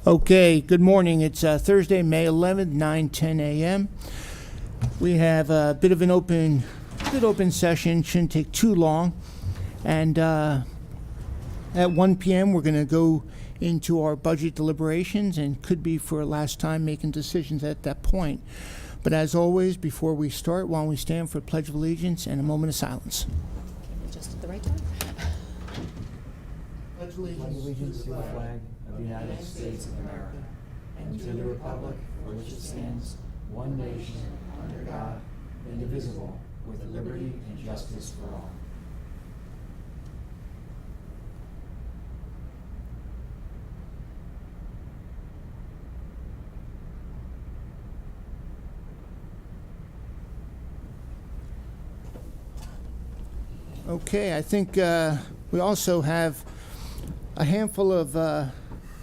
Okay, good morning. It's Thursday, May 11th, 9:10 a.m. We have a bit of an open session. Shouldn't take too long. And at 1 p.m., we're going to go into our budget deliberations and could be for a last time making decisions at that point. But as always, before we start, why don't we stand for Pledge of Allegiance and a moment of silence. Just at the right time. Pledge Allegiance to the flag of the United States of America and to the republic for which it stands, one nation, under God, indivisible, with liberty and justice for all. Okay, I think we also have a handful of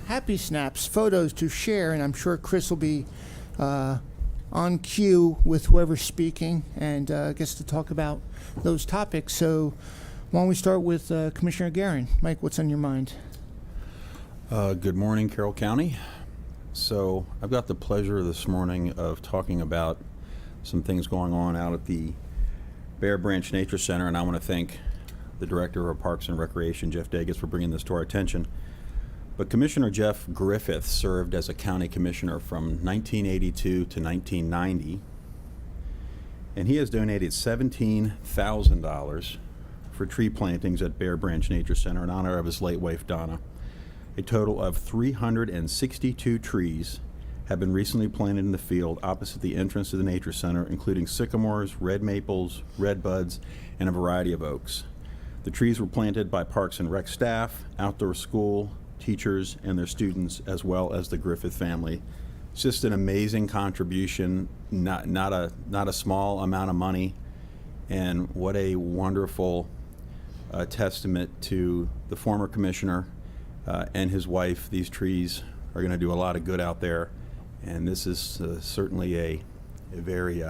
happy snaps, photos to share, and I'm sure Chris will be on cue with whoever's speaking and gets to talk about those topics. So why don't we start with Commissioner Guerin. Mike, what's on your mind? Good morning, Carroll County. So I've got the pleasure this morning of talking about some things going on out at the Bear Branch Nature Center, and I want to thank the Director of Parks and Recreation, Jeff Daggett, for bringing this to our attention. But Commissioner Jeff Griffith served as a county commissioner from 1982 to 1990, and he has donated $17,000 for tree plantings at Bear Branch Nature Center in honor of his late wife, Donna. A total of 362 trees have been recently planted in the field opposite the entrance to the Nature Center, including sycamores, red maples, red buds, and a variety of oaks. The trees were planted by Parks and Rec staff, outdoor school, teachers, and their students, as well as the Griffith family. It's just an amazing contribution, not a small amount of money, and what a wonderful testament to the former commissioner and his wife. These trees are going to do a lot of good out there. And this is certainly a very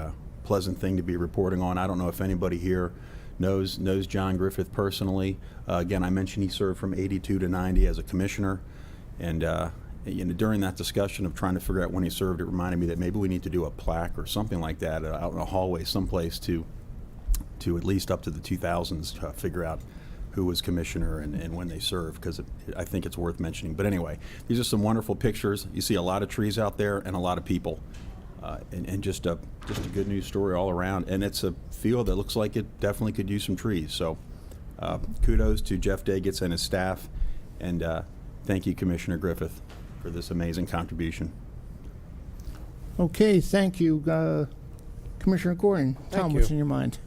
pleasant thing to be reporting on. I don't know if anybody here knows John Griffith personally. Again, I mentioned he served from 82 to 90 as a commissioner. And during that discussion of trying to figure out when he served, it reminded me that maybe we need to do a plaque or something like that out in a hallway someplace to at least up to the 2000s figure out who was commissioner and when they served, because I think it's worth mentioning. But anyway, these are some wonderful pictures. You see a lot of trees out there and a lot of people, and just a good news story all around. And it's a field that looks like it definitely could use some trees. So kudos to Jeff Daggett and his staff, and thank you, Commissioner Griffith, for this amazing contribution. Okay, thank you. Commissioner Gordon, tell me what's in your mind.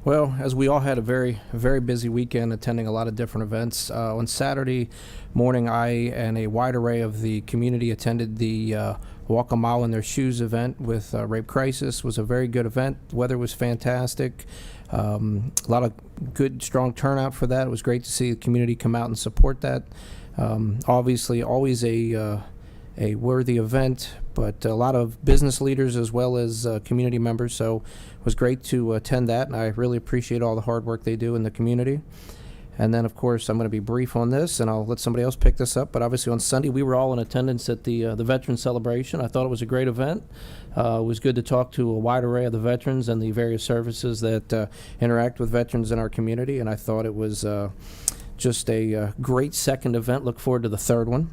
Well, as we all had a very, very busy weekend attending a lot of different events, on Saturday morning, I and a wide array of the community attended the Walk a Mile in Their Shoes event with Rape Crisis. It was a very good event. The weather was fantastic. A lot of good, strong turnout for that. It was great to see the community come out and support that. Obviously, always a worthy event, but a lot of business leaders as well as community members, so it was great to attend that, and I really appreciate all the hard work they do in the community. And then, of course, I'm going to be brief on this, and I'll let somebody else pick this up, but obviously on Sunday we were all in attendance at the Veterans Celebration. I thought it was a great event. It was good to talk to a wide array of the veterans and the various services that interact with veterans in our community, and I thought it was just a great second event. Look forward to the third one.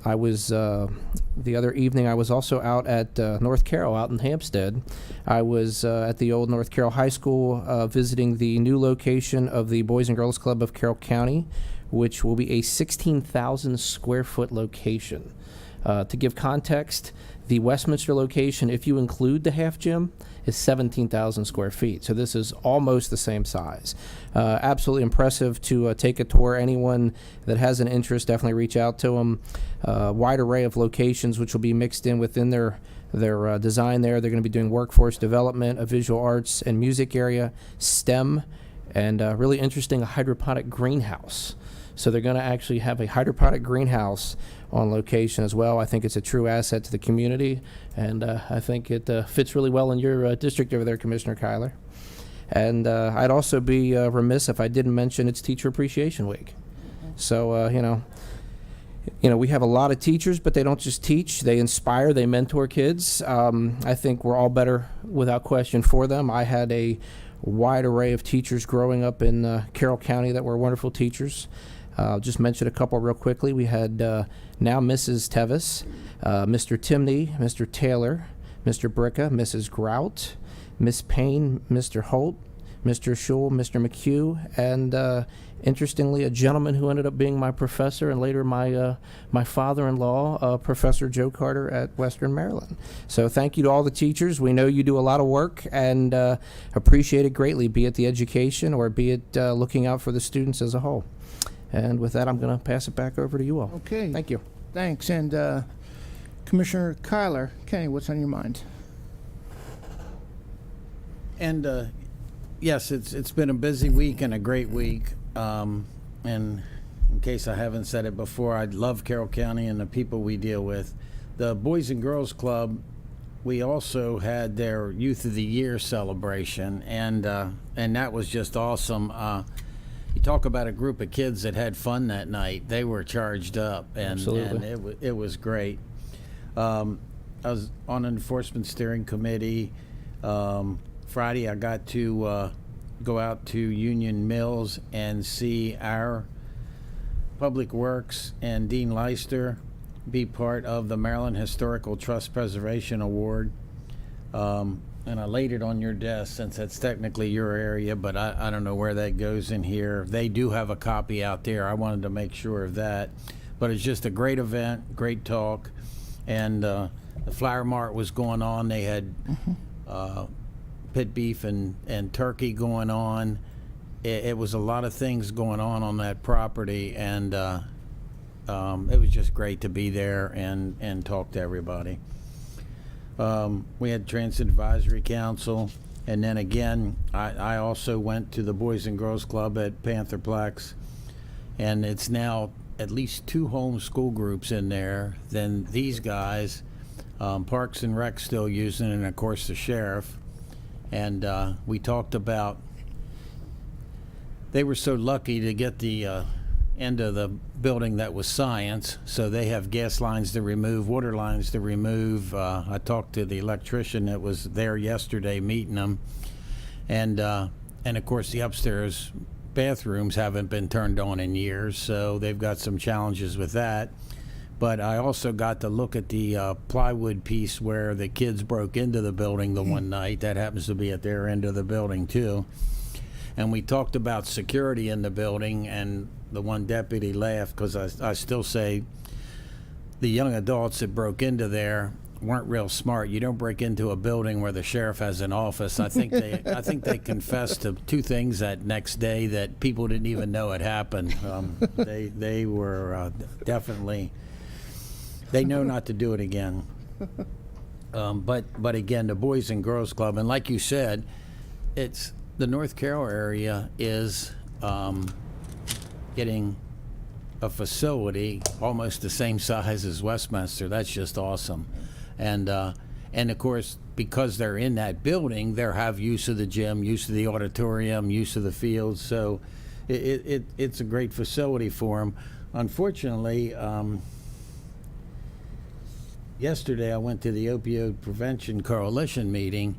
I was, the other evening, I was also out at North Carroll, out in Hampstead. I was at the old North Carroll High School visiting the new location of the Boys and Girls Club of Carroll County, which will be a 16,000 square foot location. To give context, the Westminster location, if you include the half gym, is 17,000 square feet. So this is almost the same size. Absolutely impressive to take a tour. Anyone that has an interest, definitely reach out to them. Wide array of locations which will be mixed in within their design there. They're going to be doing workforce development, a visual arts and music area, STEM, and really interesting, a hydroponic greenhouse. So they're going to actually have a hydroponic greenhouse on location as well. I think it's a true asset to the community, and I think it fits really well in your district over there, Commissioner Kyler. And I'd also be remiss if I didn't mention it's Teacher Appreciation Week. So, you know, we have a lot of teachers, but they don't just teach. They inspire, they mentor kids. I think we're all better, without question, for them. I had a wide array of teachers growing up in Carroll County that were wonderful teachers. I'll just mention a couple real quickly. We had now Mrs. Tevis, Mr. Timney, Mr. Taylor, Mr. Bricka, Mrs. Grout, Miss Payne, Mr. Holt, Mr. Schul, Mr. McHugh, and interestingly, a gentleman who ended up being my professor and later my father-in-law, Professor Joe Carter at Western Maryland. So thank you to all the teachers. We know you do a lot of work and appreciate it greatly, be it the education or be it looking out for the students as a whole. And with that, I'm going to pass it back over to you all. Okay. Thank you. Thanks. And Commissioner Kyler, Kenny, what's on your mind? And yes, it's been a busy week and a great week. And in case I haven't said it before, I love Carroll County and the people we deal with. The Boys and Girls Club, we also had their Youth of the Year celebration, and that was just awesome. You talk about a group of kids that had fun that night. They were charged up, and Absolutely. it was great. I was on an enforcement steering committee. Friday, I got to go out to Union Mills and see our Public Works and Dean Leister be part of the Maryland Historical Trust Preservation Award. And I laid it on your desk since that's technically your area, but I don't know where that goes in here. They do have a copy out there. I wanted to make sure of that. But it's just a great event, great talk. And the Flower Mart was going on. They had pit beef and turkey going on. It was a lot of things going on that property, and it was just great to be there and talk to everybody. We had Transit Advisory Council, and then again, I also went to the Boys and Girls Club at Pantherplex, and it's now at least 2 homeschool groups in there. Then these guys, Parks and Rec still using it, and of course the sheriff. And we talked about, they were so lucky to get the end of the building that was science, so they have gas lines to remove, water lines to remove. I talked to the electrician that was there yesterday meeting them, and of course the upstairs bathrooms haven't been turned on in years, so they've got some challenges with that. But I also got to look at the plywood piece where the kids broke into the building the one night. That happens to be at their end of the building too. And we talked about security in the building, and the one deputy laughed because I still say the young adults that broke into there weren't real smart. You don't break into a building where the sheriff has an office. I think they confessed to 2 things that next day that people didn't even know had happened. They were definitely, they know not to do it again. But again, the Boys and Girls Club, and like you said, it's the North Carroll area is getting a facility almost the same size as Westminster. That's just awesome. And of course, because they're in that building, they have use of the gym, use of the auditorium, use of the fields. So it's a great facility for them. Unfortunately, yesterday I went to the Opioid Prevention Coalition meeting.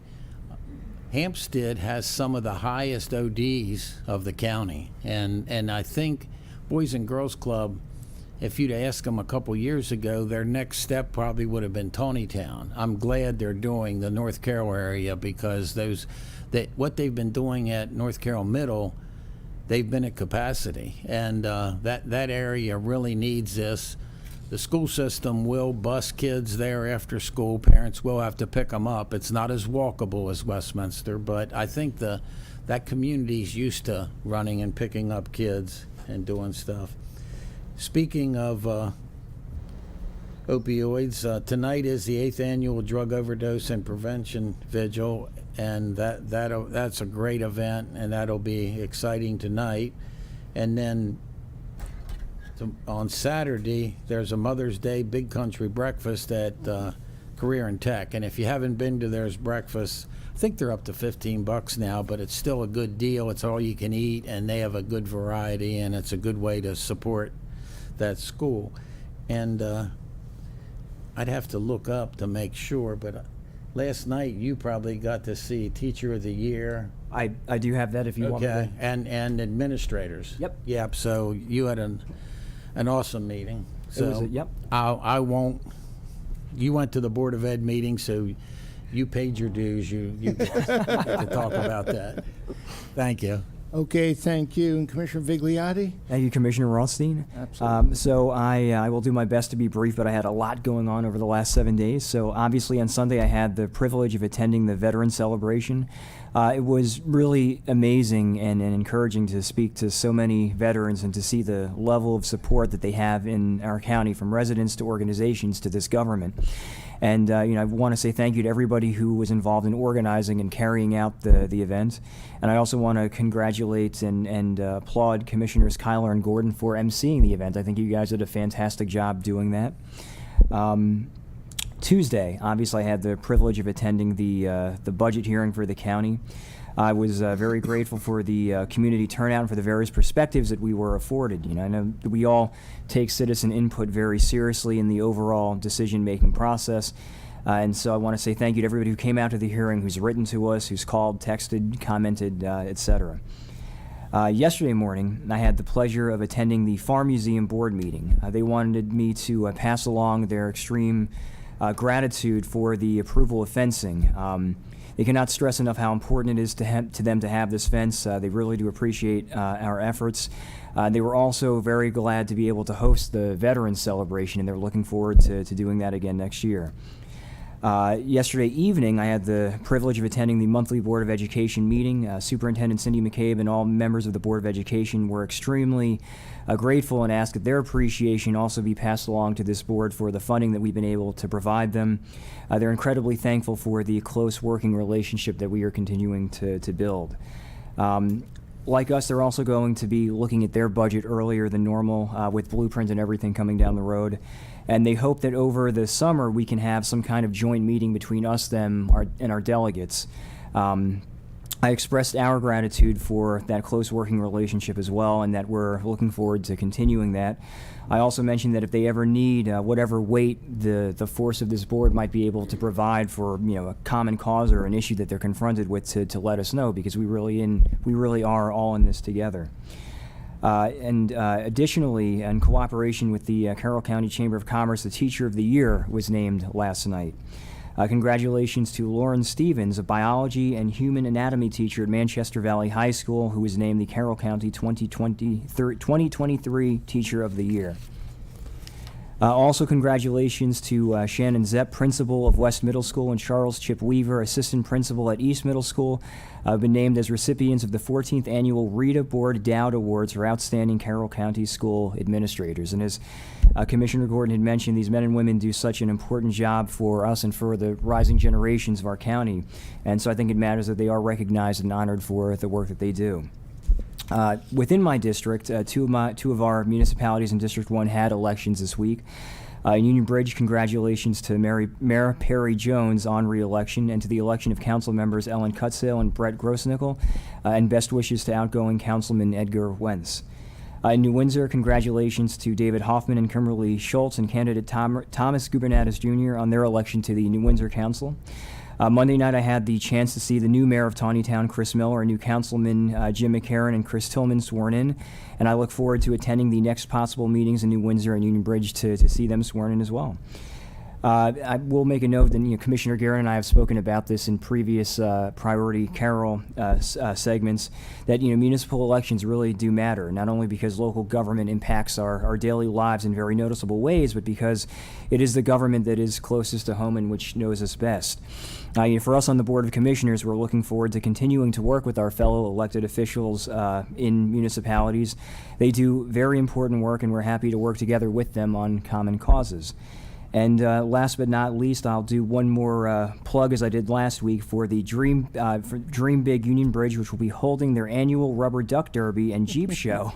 Hampstead has some of the highest ODs of the county, and I think Boys and Girls Club, if you'd asked them a couple years ago, their next step probably would have been Tawnytown. I'm glad they're doing the North Carroll area, because what they've been doing at North Carroll Middle, they've been at capacity, and that area really needs this. The school system will bus kids there after school. Parents will have to pick them up. It's not as walkable as Westminster, but I think that community's used to running and picking up kids and doing stuff. Speaking of opioids, tonight is the 8th annual Drug Overdose and Prevention Vigil, and that's a great event, and that'll be exciting tonight. And then on Saturday, there's a Mother's Day Big Country breakfast at Career and Tech, and if you haven't been to theirs breakfast, I think they're up to $15 now, but it's still a good deal. It's all you can eat, and they have a good variety, and it's a good way to support that school. And I'd have to look up to make sure, but last night you probably got to see Teacher of the Year. I do have that if you want me Okay, to. and administrators. Yep. Yep, so you had an awesome meeting. It was So yep. I won't, you went to the Board of Ed meeting, so you paid your dues. You get to talk about that. Thank you. Okay, thank you. And Commissioner Vigliotti? Thank you, Commissioner Rothstein. Absolutely. So I will do my best to be brief, but I had a lot going on over the last 7 days. So obviously on Sunday I had the privilege of attending the Veteran Celebration. It was really amazing and encouraging to speak to so many veterans and to see the level of support that they have in our county, from residents to organizations to this government. And I want to say thank you to everybody who was involved in organizing and carrying out the event. And I also want to congratulate and applaud Commissioners Kyler and Gordon for emceeing the event. I think you guys did a fantastic job doing that. Tuesday, obviously, I had the privilege of attending the budget hearing for the county. I was very grateful for the community turnout and for the various perspectives that we were afforded. I know that we all take citizen input very seriously in the overall decision-making process. And so I want to say thank you to everybody who came out to the hearing, who's written to us, who's called, texted, commented, etc. Yesterday morning, I had the pleasure of attending the Farm Museum board meeting. They wanted me to pass along their extreme gratitude for the approval of fencing. They cannot stress enough how important it is to them to have this fence. They really do appreciate our efforts. They were also very glad to be able to host the Veterans Celebration, and they're looking forward to doing that again next year. Yesterday evening, I had the privilege of attending the monthly Board of Education meeting. Superintendent Cindy McCabe and all members of the Board of Education were extremely grateful and asked that their appreciation also be passed along to this board for the funding that we've been able to provide them. They're incredibly thankful for the close working relationship that we are continuing to build. Like us, they're also going to be looking at their budget earlier than normal with blueprints and everything coming down the road. And they hope that over the summer we can have some kind of joint meeting between us, them, and our delegates. I expressed our gratitude for that close working relationship as well, and that we're looking forward to continuing that. I also mentioned that if they ever need whatever weight the force of this board might be able to provide for a common cause or an issue that they're confronted with, to let us know, because we really are all in this together. Additionally, in cooperation with the Carroll County Chamber of Commerce, the Teacher of the Year was named last night. Congratulations to Lauren Stevens, a biology and human anatomy teacher at Manchester Valley High School, who was named the Carroll County 2023 Teacher of the Year. Also, congratulations to Shannon Zepp, principal of West Middle School, and Charles Chip Weaver, assistant principal at East Middle School, been named as recipients of the 14th Annual Rita Board Dowd Awards for Outstanding Carroll County School Administrators. And as Commissioner Gordon had mentioned, these men and women do such an important job for us and for the rising generations of our county. And so I think it matters that they are recognized and honored for the work that they do. Within my district, two of our municipalities in District 1 had elections this week. In Union Bridge, congratulations to Mayor Perry Jones on re-election, and to the election of council members Ellen Cutsale and Brett Grossnickel, and best wishes to outgoing Councilman Edgar Wentz. In New Windsor, congratulations to David Hoffman and Kimberly Schultz and candidate Thomas Gubernatis Jr. on their election to the New Windsor Council. Monday night, I had the chance to see the new mayor of Tawnytown, Chris Miller, and new councilman Jim McCarron and Chris Tillman sworn in, and I look forward to attending the next possible meetings in New Windsor and Union Bridge to see them sworn in as well. I will make a note that Commissioner Guerin and I have spoken about this in previous Priority Carroll segments, that municipal elections really do matter, not only because local government impacts our daily lives in very noticeable ways, but because it is the government that is closest to home and which knows us best. For us on the Board of Commissioners, we're looking forward to continuing to work with our fellow elected officials in municipalities. They do very important work, and we're happy to work together with them on common causes. And last but not least, I'll do one more plug, as I did last week, for the Dream Big Union Bridge, which will be holding their annual Rubber Duck Derby and Jeep Show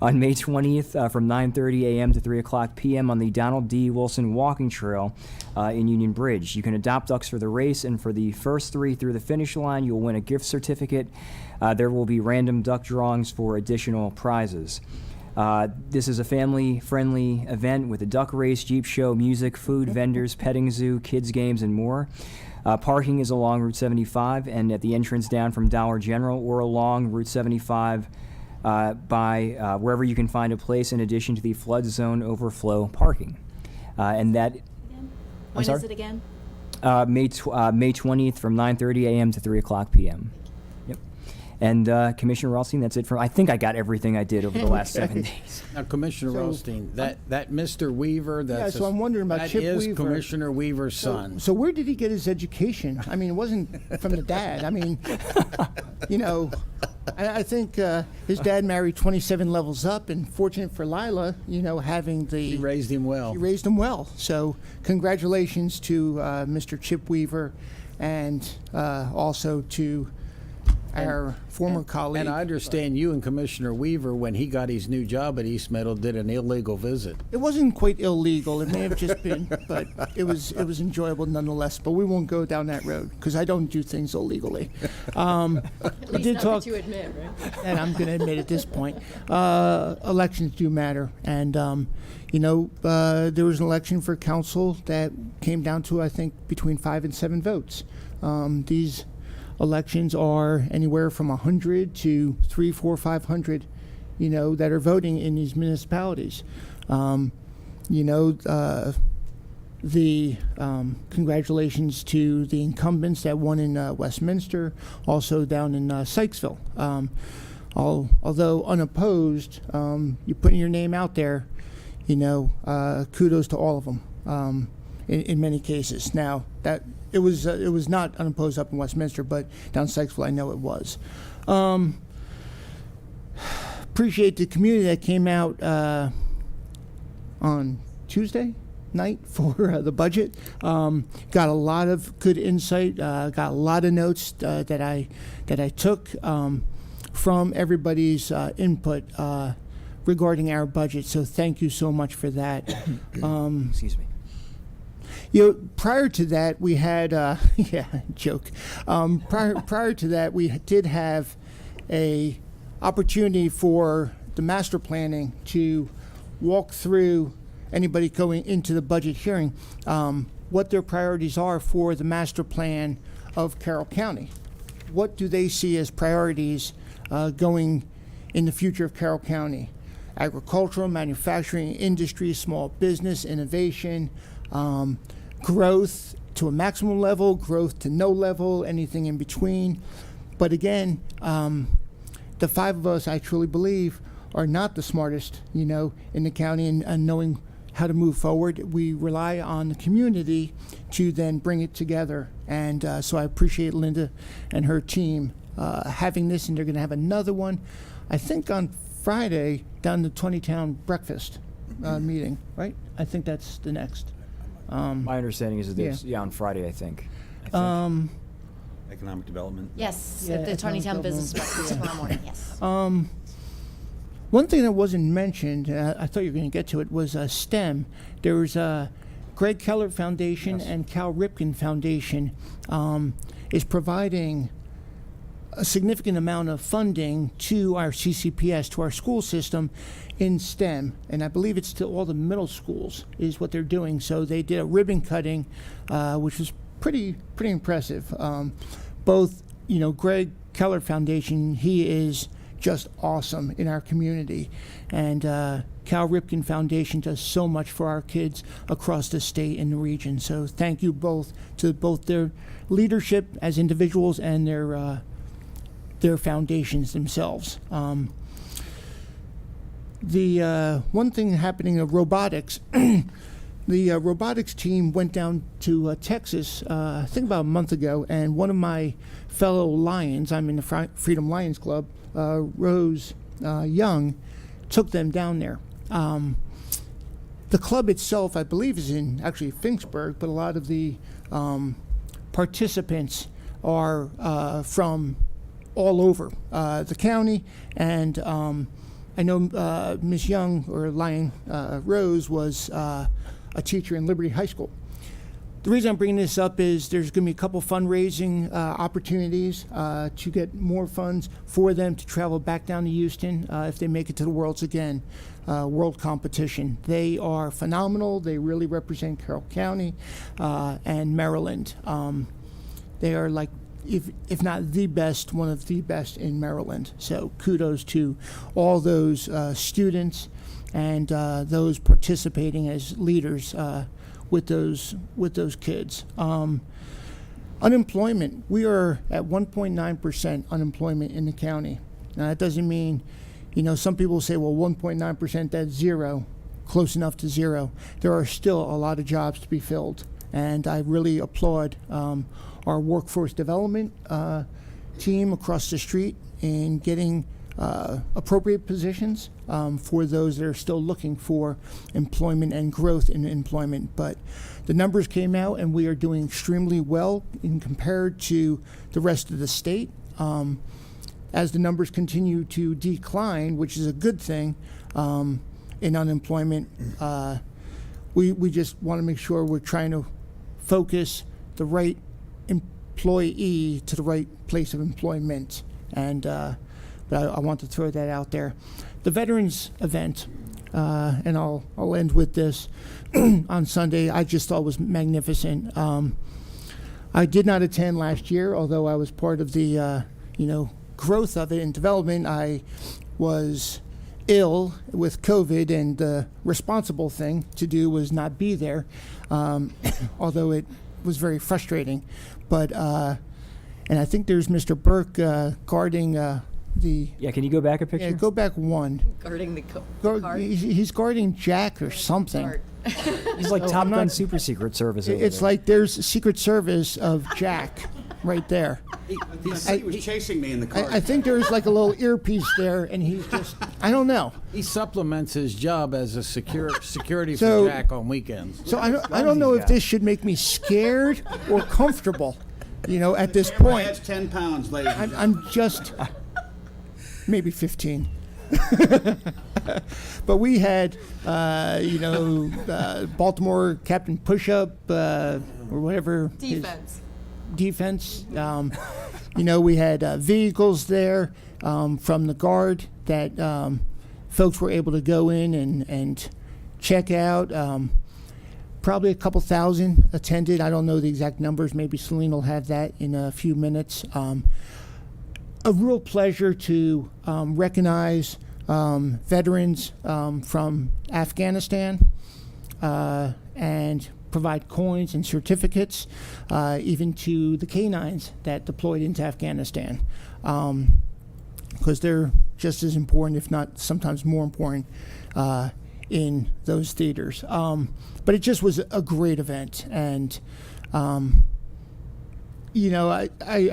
on May 20th from 9:30 a.m. to 3 o'clock p.m. on the Donald D. Wilson Walking Trail in Union Bridge. You can adopt ducks for the race, and for the first 3 through the finish line, you'll win a gift certificate. There will be random duck drawings for additional prizes. This is a family-friendly event with a duck race, jeep show, music, food, vendors, petting zoo, kids games, and more. Parking is along Route 75 and at the entrance down from Dollar General, or along Route 75 by wherever you can find a place, in addition to the flood zone overflow parking. And that, When sorry? is it again? May 20th from 9:30 a.m. to 3 o'clock p.m. Yep. And Commissioner Rothstein, that's it for. I think I got everything I did over the last 7 days. Now, Commissioner So- Rothstein, that Mr. Weaver, that's so I'm wondering about Chip that is Weaver. Commissioner Weaver's son. So where did he get his education? I mean, it wasn't from the dad. I mean, you know, I think his dad married 27 levels up, and fortunate for Lila, you know, having the He raised him well. he raised him well. So congratulations to Mr. Chip Weaver, and also to our former colleague. And I understand you and Commissioner Weaver, when he got his new job at East Middle, did an illegal visit. It wasn't quite illegal. It may have just been, but it was enjoyable nonetheless. But we won't go down that road because I don't do things illegally. I did talk, you admit, right? and I'm going to admit at this point, elections do matter. And you know, there was an election for council that came down to, I think, between 5 and 7 votes. These elections are anywhere from 100 to 300, 400, 500, you know, that are voting in these municipalities. You know, the congratulations to the incumbents that won in Westminster, also down in Sykesville. Although unopposed, you're putting your name out there, you know, kudos to all of them in many cases. Now, that it was not unopposed up in Westminster, but down Sykesville, I know it was. Appreciate the community that came out on Tuesday night for the budget. Got a lot of good insight. Got a lot of notes that I took from everybody's input regarding our budget. So thank you so much for that. Excuse me. You know, prior to that, we had yeah, joke. Prior to that, we did have a opportunity for the master planning to walk through anybody going into the budget hearing what their priorities are for the master plan of Carroll County. What do they see as priorities going in the future of Carroll County? Agricultural, manufacturing, industry, small business, innovation, growth to a maximum level, growth to no level, anything in between. But again, the 5 of us, I truly believe, are not the smartest, you know, in the county and knowing how to move forward. We rely on the community to then bring it together. And so I appreciate Linda and her team having this, and they're going to have another one, I think on Friday, down the 20-town breakfast meeting, right? I think that's the next. My understanding is that there's, on Friday, I think. Economic development. Yes, Yeah, at the economic 20-town business development. tomorrow morning, yes. One thing that wasn't mentioned, I thought you were going to get to it, was STEM. There was Greg Keller Foundation and Cal Ripken Foundation is providing a significant amount of funding to our CCPS, to our school system in STEM. And I believe it's to all the middle schools is what they're doing. So they did a ribbon cutting, which was pretty impressive. Both, you know, Greg Keller Foundation, he is just awesome in our community. And Cal Ripken Foundation does so much for our kids across the state and the region. So thank you both to both their leadership as individuals and their foundations themselves. The one thing happening in robotics, the robotics team went down to Texas, I think about a month ago, and one of my fellow Lions, I'm in the Freedom Lions Club, Rose Young, took them down there. The club itself, I believe, is in actually Finksburg, but a lot of the participants are from all over the county, and I know Ms. Young, or Lion Rose, was a teacher in Liberty High School. The reason I'm bringing this up is there's going to be a couple fundraising opportunities to get more funds for them to travel back down to Houston if they make it to the Worlds again, World competition. They are phenomenal. They really represent Carroll County and Maryland. They are like, if not the best, one of the best in Maryland. So kudos to all those students and those participating as leaders with those kids. Unemployment, we are at 1.9% unemployment in the county. Now that doesn't mean, some people say, well, 1.9%, that's zero, close enough to zero. There are still a lot of jobs to be filled, and I really applaud our workforce development team across the street in getting appropriate positions for those that are still looking for employment and growth in employment. But the numbers came out, and we are doing extremely well in compared to the rest of the state. As the numbers continue to decline, which is a good thing in unemployment, we just want to make sure we're trying to focus the right employee to the right place of employment. And but I want to throw that out there. The Veterans event, and I'll end with this, on Sunday, I just thought was magnificent. I did not attend last year, although I was part of the growth of it and development. I was ill with COVID, and the responsible thing to do was not be there, although it was very frustrating. But and I think there's Mr. Burke guarding the. Yeah, can you go back a picture? Yeah, go back one. Guarding the card. He's guarding Jack or something. Card. He's like Oh, Top I'm Gun not- Super Secret Service. Over It's there. like there's Secret Service of Jack right there. He was chasing me in the car. I think there's like a little earpiece there, and he's just, I don't know. He supplements his job as a security So- for Jack on weekends. So I don't know if this should make me scared or comfortable, at this point. That's 10 pounds, ladies. I'm just maybe 15. But we had, Baltimore Captain Push-Up or whatever. his- defense. We had vehicles there from the Guard that folks were able to go in and check out. Probably a couple thousand attended. I don't know the exact numbers. Maybe Celine will have that in a few minutes. A real pleasure to recognize veterans from Afghanistan and provide coins and certificates, even to the canines that deployed into Afghanistan, because they're just as important, if not sometimes more important, in those theaters. But it just was a great event, and I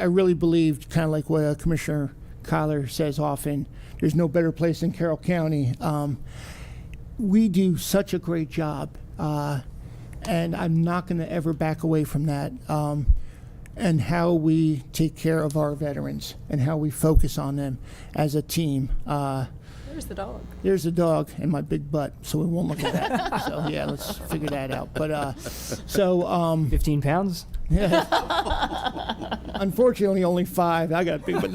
really believe, kind of like what Commissioner Kyler says often, there's no better place than Carroll County. We do such a great job, and I'm not going to ever back away from that, and how we take care of our veterans and how we focus on them as a team. There's the dog. There's a dog and my big butt, so we won't look at that. So yeah, let's figure that out. But 15 pounds? yeah. Unfortunately, only 5. I got a big, but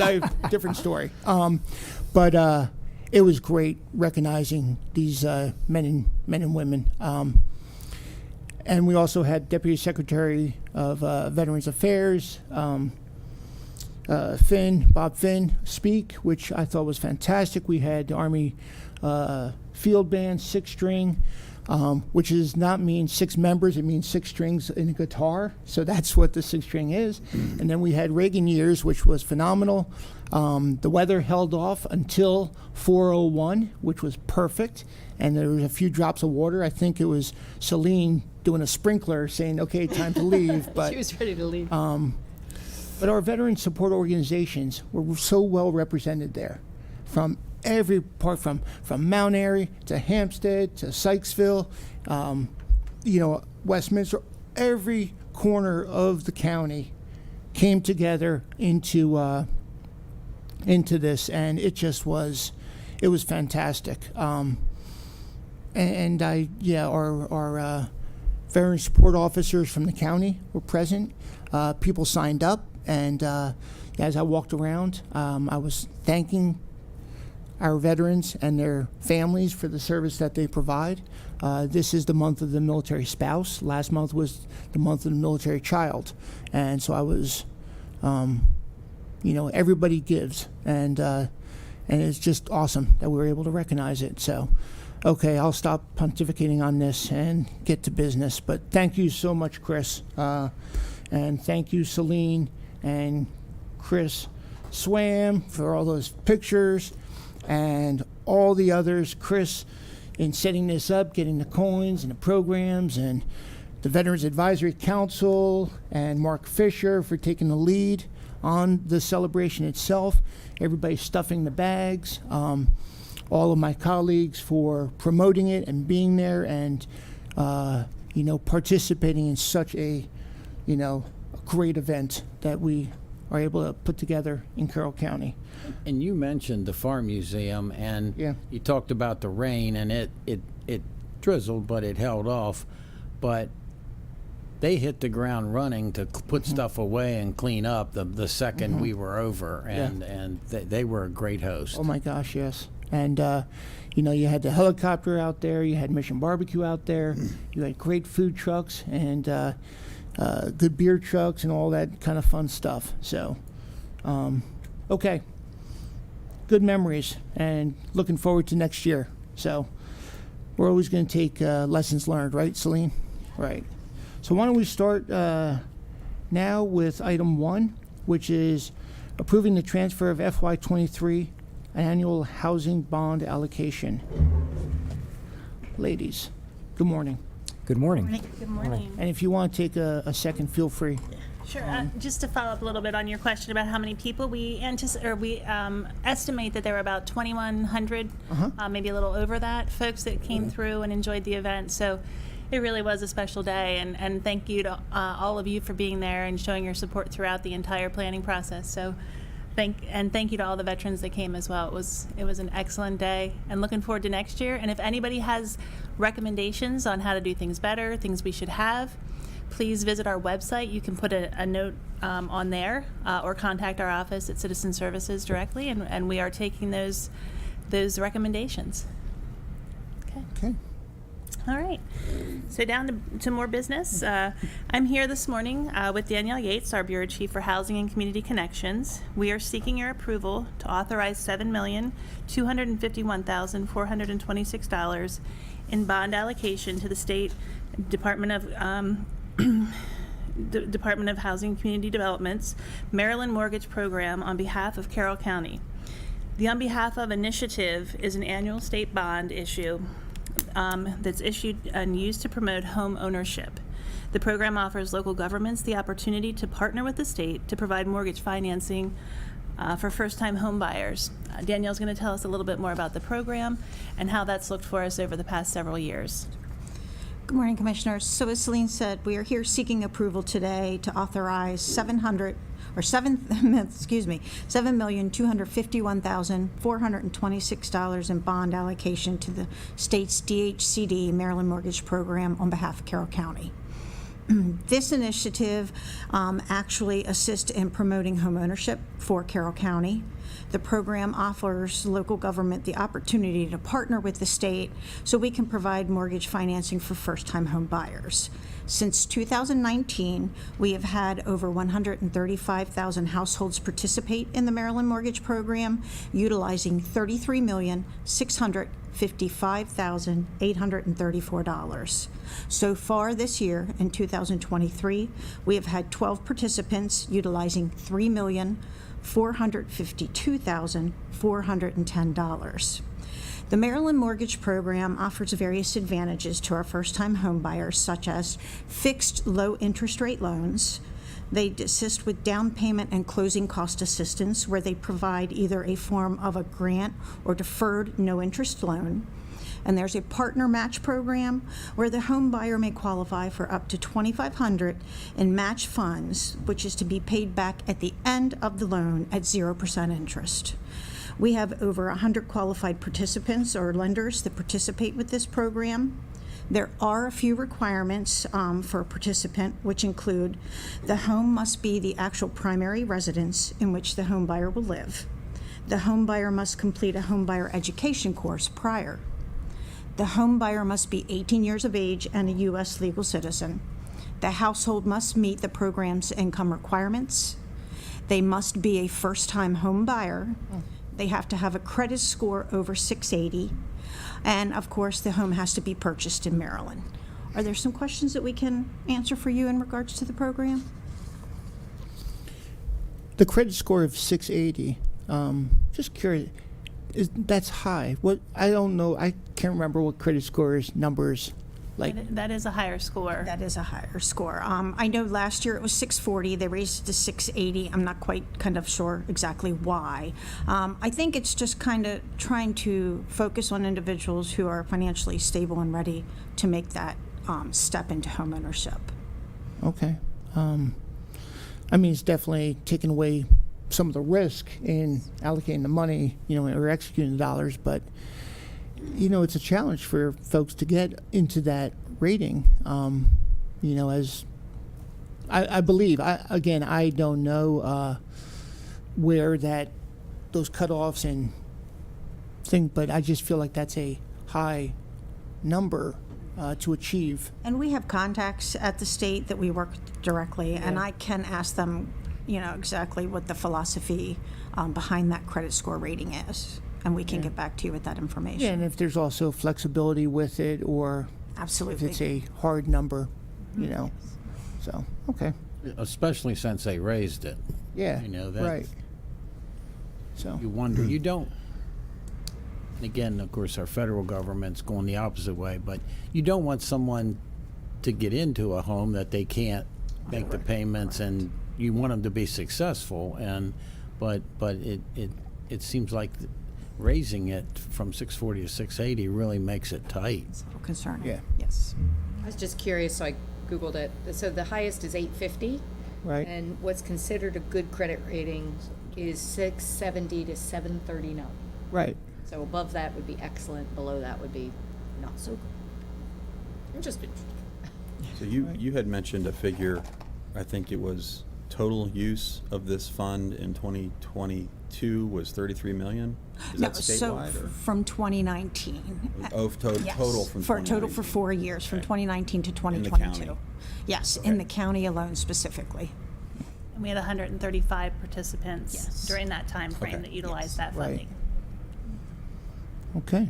different story. But it was great recognizing these men and women. And we also had Deputy Secretary of Veterans Affairs, Bob Finn, speak, which I thought was fantastic. We had the Army Field Band, 6-string, which does not mean 6 members. It means 6 strings in a guitar. So that's what the 6-string is. And then we had Reagan Years, which was phenomenal. The weather held off until 4:01, which was perfect. And there was a few drops of water. I think it was Celine doing a sprinkler saying, okay, time to leave. But She was ready to leave. But our veteran support organizations were so well represented there, from every part, from Mount Airy to Hampstead to Sykesville, Westminster. Every corner of the county came together into this, and it was fantastic. Our veteran support officers from the county were present. People signed up, and as I walked around, I was thanking our veterans and their families for the service that they provide. This is the month of the military spouse. Last month was the month of the military child. And so I was, everybody gives. And it's just awesome that we were able to recognize it. So, okay, I'll stop pontificating on this and get to business. But thank you so much, Chris. And thank you, Celine and Chris Swam, for all those pictures, and all the others. Chris, in setting this up, getting the coins and the programs, and the Veterans Advisory Council, and Mark Fisher for taking the lead on the celebration itself. Everybody stuffing the bags. All of my colleagues for promoting it and being there, and participating in such a great event that we are able to put together in Carroll County. And you mentioned the Farm Museum, and Yeah. you talked about the rain, and it drizzled, but it held off. But they hit the ground running to put stuff away and clean up the second we were over, and they were a great host. Oh my gosh, yes. And you had the helicopter out there, you had Mission Barbecue out there, you had great food trucks, and good beer trucks and all that kind of fun stuff. So, okay. Good memories, and looking forward to next year. So, we're always going to take lessons learned, right, Celine? Right. So why don't we start now with item 1, which is approving the transfer of FY23 annual housing bond allocation. Ladies, good morning. Good morning. Good morning. And if you want to take a second, feel free. Sure. Just to follow up a little bit on your question about how many people we estimate that there were about 2,100, maybe a little over that, folks that came through and enjoyed the event. So it really was a special day, and thank you to all of you for being there and showing your support throughout the entire planning process. So thank you to all the veterans that came as well. It was an excellent day, and looking forward to next year. And if anybody has recommendations on how to do things better, things we should have, please visit our website. You can put a note on there, or contact our office at Citizen Services directly, and we are taking those recommendations. Okay. All right. So down to more business. I'm here this morning with Danielle Yates, our Bureau Chief for Housing and Community Connections. We are seeking your approval to authorize $7,251,426 in bond allocation to the State Department of Department of Housing and Community Development's Maryland Mortgage Program on behalf of Carroll County. The On Behalf of initiative is an annual state bond issue that's issued and used to promote home ownership. The program offers local governments the opportunity to partner with the state to provide mortgage financing for first-time home buyers. Danielle's going to tell us a little bit more about the program and how that's looked for us over the past several years. Good morning, Commissioners. So as Celine said, we are here seeking approval today to authorize $7,251,426 in bond allocation to the state's DHCD Maryland Mortgage Program on behalf of Carroll County. This initiative actually assists in promoting home ownership for Carroll County. The program offers local government the opportunity to partner with the state so we can provide mortgage financing for first-time home buyers. Since 2019, we have had over 135,000 households participate in the Maryland Mortgage Program, utilizing $33,655,834. So far this year, in 2023, we have had 12 participants utilizing $3,452,410. The Maryland Mortgage Program offers various advantages to our first-time home buyers, such as fixed low interest rate loans. They assist with down payment and closing cost assistance, where they provide either a form of a grant or deferred no interest loan. And there's a partner match program where the home buyer may qualify for up to $2,500 in match funds, which is to be paid back at the end of the loan at 0% interest. We have over 100 qualified participants or lenders that participate with this program. There are a few requirements for a participant, which include the home must be the actual primary residence in which the home buyer will live. The home buyer must complete a home buyer education course prior. The home buyer must be 18 years of age and a U.S. legal citizen. The household must meet the program's income requirements. They must be a first-time home buyer. They have to have a credit score over 680. And of course, the home has to be purchased in Maryland. Are there some questions that we can answer for you in regards to the program? The credit score of 680, just curious, that's high. What, I don't know, I can't remember what credit scores numbers like. That is a higher score. That is a higher score. I know last year it was 640. They raised it to 680. I'm not quite kind of sure exactly why. I think it's just kind of trying to focus on individuals who are financially stable and ready to make that step into homeownership. Okay. I mean, it's definitely taking away some of the risk in allocating the money, you know, or executing the dollars, but you know, it's a challenge for folks to get into that rating. You know, as I believe, again, I don't know where those cutoffs and thing, but I just feel like that's a high number to achieve. And we have contacts at the state that we work with directly, and I can ask them, you know, exactly what the philosophy behind that credit score rating is. And we can get back to you with that information. Yeah, and if there's also flexibility with it, or Absolutely. if it's a hard number, you know. So, okay. Especially since they raised it. Yeah, You know, that- right. So, You wonder, you don't, again, of course, our federal government's going the opposite way, but you don't want someone to get into a home that they can't make the payments, and you want them to be successful, but it seems like raising it from 640 to 680 really makes it tight. It's a little concerning. Yeah. Yes. I was just curious, so I Googled it. So the highest is 850. right. And what's considered a good credit rating is 670 to 739. Right. So above that would be excellent, below that would be not so good. I'm just So you had mentioned a figure, I think it was total use of this fund in 2022 was 33 million? Is that so statewide or? from 2019. Oh, Yes. total from For a total 2019. for 4 years, from Okay. 2019 to the 2022. county? Yes, Okay. in the county alone specifically. And we had 135 participants Yes. during that time frame Okay. that utilized that Right. funding. Okay.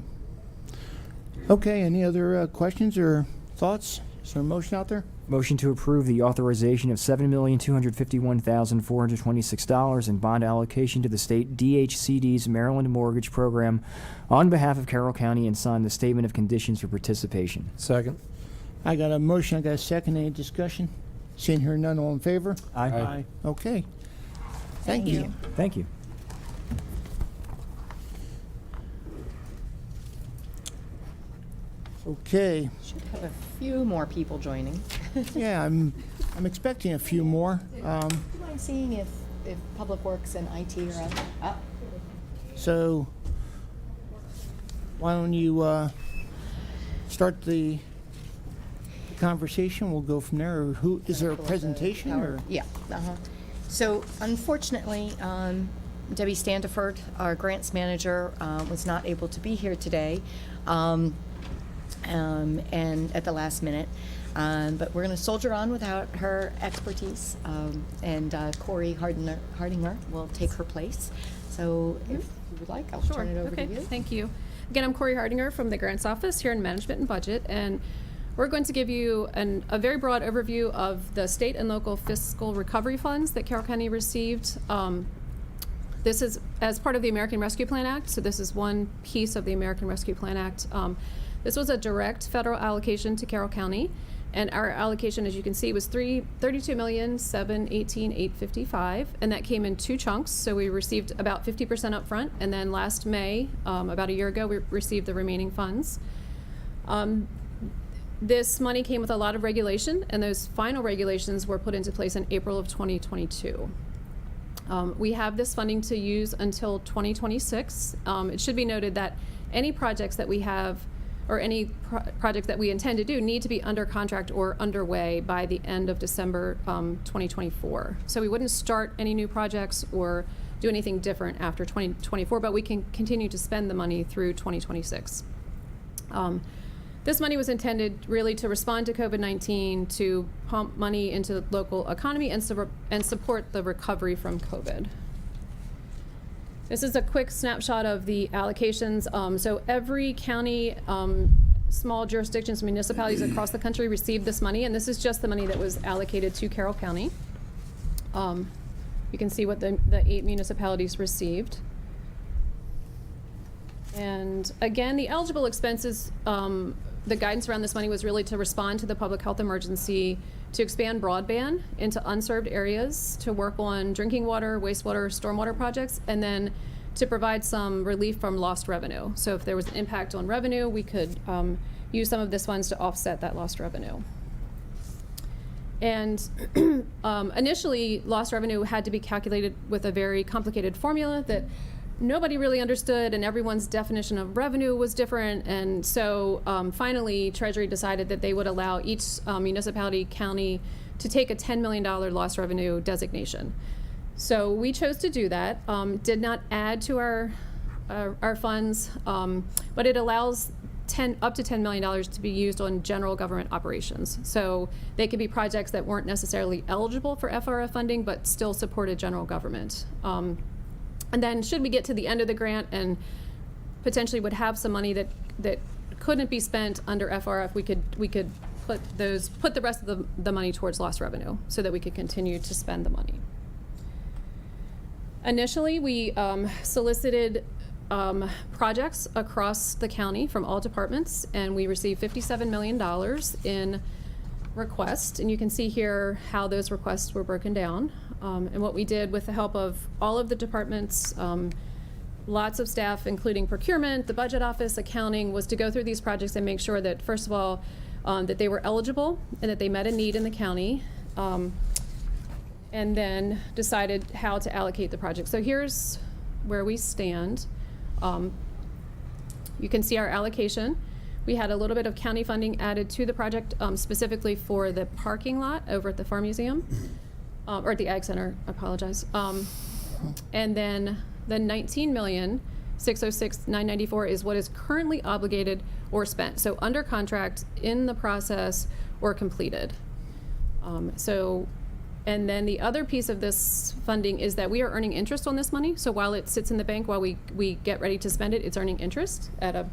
Okay, any other questions or thoughts? Is there a motion out there? Motion to approve the authorization of $7,251,426 in bond allocation to the state DHCD's Maryland Mortgage Program on behalf of Carroll County and sign the statement of conditions for participation. Second. I got a motion, I got a second, any discussion? Seeing here none, all in favor? Aye. Okay. Thank you. Thank you. Okay, should have a few more people joining. yeah, I'm expecting a few more. Do you mind seeing if Public Works and IT are out there? So, why don't you start the conversation? We'll go from there. Or who is there a presentation or? Yeah. So unfortunately, Debbie Standiford, our grants manager, was not able to be here today, and at the last minute. But we're going to soldier on without her expertise, and Corey Hardinger will take her place. So if you would like, I'll turn it over to you. Thank you. Again, I'm Corey Hardinger from the Grants Office here in Management and Budget, and we're going to give you a very broad overview of the state and local fiscal recovery funds that Carroll County received. This is as part of the American Rescue Plan Act, so this is one piece of the American Rescue Plan Act. This was a direct federal allocation to Carroll County, and our allocation, as you can see, was $32,718,855, and that came in two chunks. So we received about 50% up front, and then last May, about a year ago, we received the remaining funds. This money came with a lot of regulation, and those final regulations were put into place in April of 2022. We have this funding to use until 2026. It should be noted that any projects that we have or any project that we intend to do need to be under contract or underway by the end of December 2024. So we wouldn't start any new projects or do anything different after 2024, but we can continue to spend the money through 2026. This money was intended really to respond to COVID-19, to pump money into the local economy and support the recovery from COVID. This is a quick snapshot of the allocations. So every county, small jurisdictions, municipalities across the country received this money, and this is just the money that was allocated to Carroll County. You can see what the 8 municipalities received. And again, the eligible expenses, the guidance around this money was really to respond to the public health emergency, to expand broadband into unserved areas, to work on drinking water, wastewater, stormwater projects, and then to provide some relief from lost revenue. So if there was an impact on revenue, we could use some of this funds to offset that lost revenue. And initially, lost revenue had to be calculated with a very complicated formula that nobody really understood, and everyone's definition of revenue was different. And so finally, Treasury decided that they would allow each municipality, county to take a $10 million lost revenue designation. So we chose to do that. Did not add to our funds, but it allows up to $10 million to be used on general government operations. So they could be projects that weren't necessarily eligible for FRF funding, but still supported general government. And then should we get to the end of the grant and potentially would have some money that couldn't be spent under FRF, we could put the rest of the money towards lost revenue so that we could continue to spend the money. Initially, we solicited projects across the county from all departments, and we received $57 million in requests. And you can see here how those requests were broken down. And what we did with the help of all of the departments, lots of staff, including procurement, the budget office, accounting, was to go through these projects and make sure that, first of all, that they were eligible and that they met a need in the county, and then decided how to allocate the project. So here's where we stand. You can see our allocation. We had a little bit of county funding added to the project, specifically for the parking lot over at the Farm Museum, or at the Ag Center, I apologize. And then the $19,606,994 is what is currently obligated or spent. So under contract, in the process, or completed. And then the other piece of this funding is that we are earning interest on this money. So while it sits in the bank, while we get ready to spend it, it's earning interest at a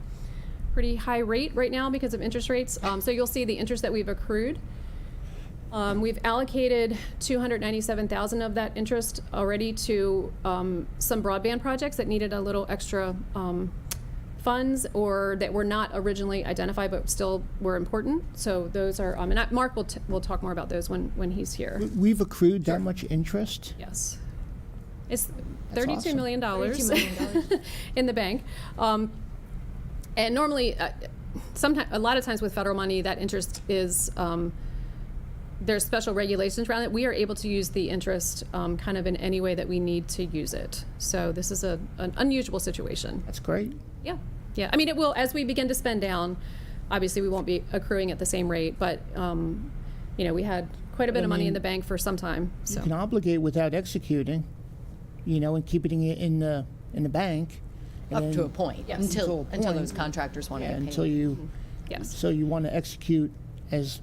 pretty high rate right now because of interest rates. So you'll see the interest that we've accrued. We've allocated $297,000 of that interest already to some broadband projects that needed a little extra funds or that were not originally identified but still were important. So those are, and Mark will talk more about those when he's here. We've accrued that much interest? Yes. It's That's $32 awesome. million $32 million. in the bank. And normally, a lot of times with federal money, that interest is, there's special regulations around it. We are able to use the interest kind of in any way that we need to use it. So this is an unusual situation. That's great. Yeah. Yeah. I mean, it will, as we begin to spend down, obviously we won't be accruing at the same rate, but, we had quite a bit of money in the bank for some time. You So can obligate without executing, and keeping it in the bank. Up and to a point, Yes. until Until a those point. contractors want to Yeah, get paid. until you, yes. so you want to execute as,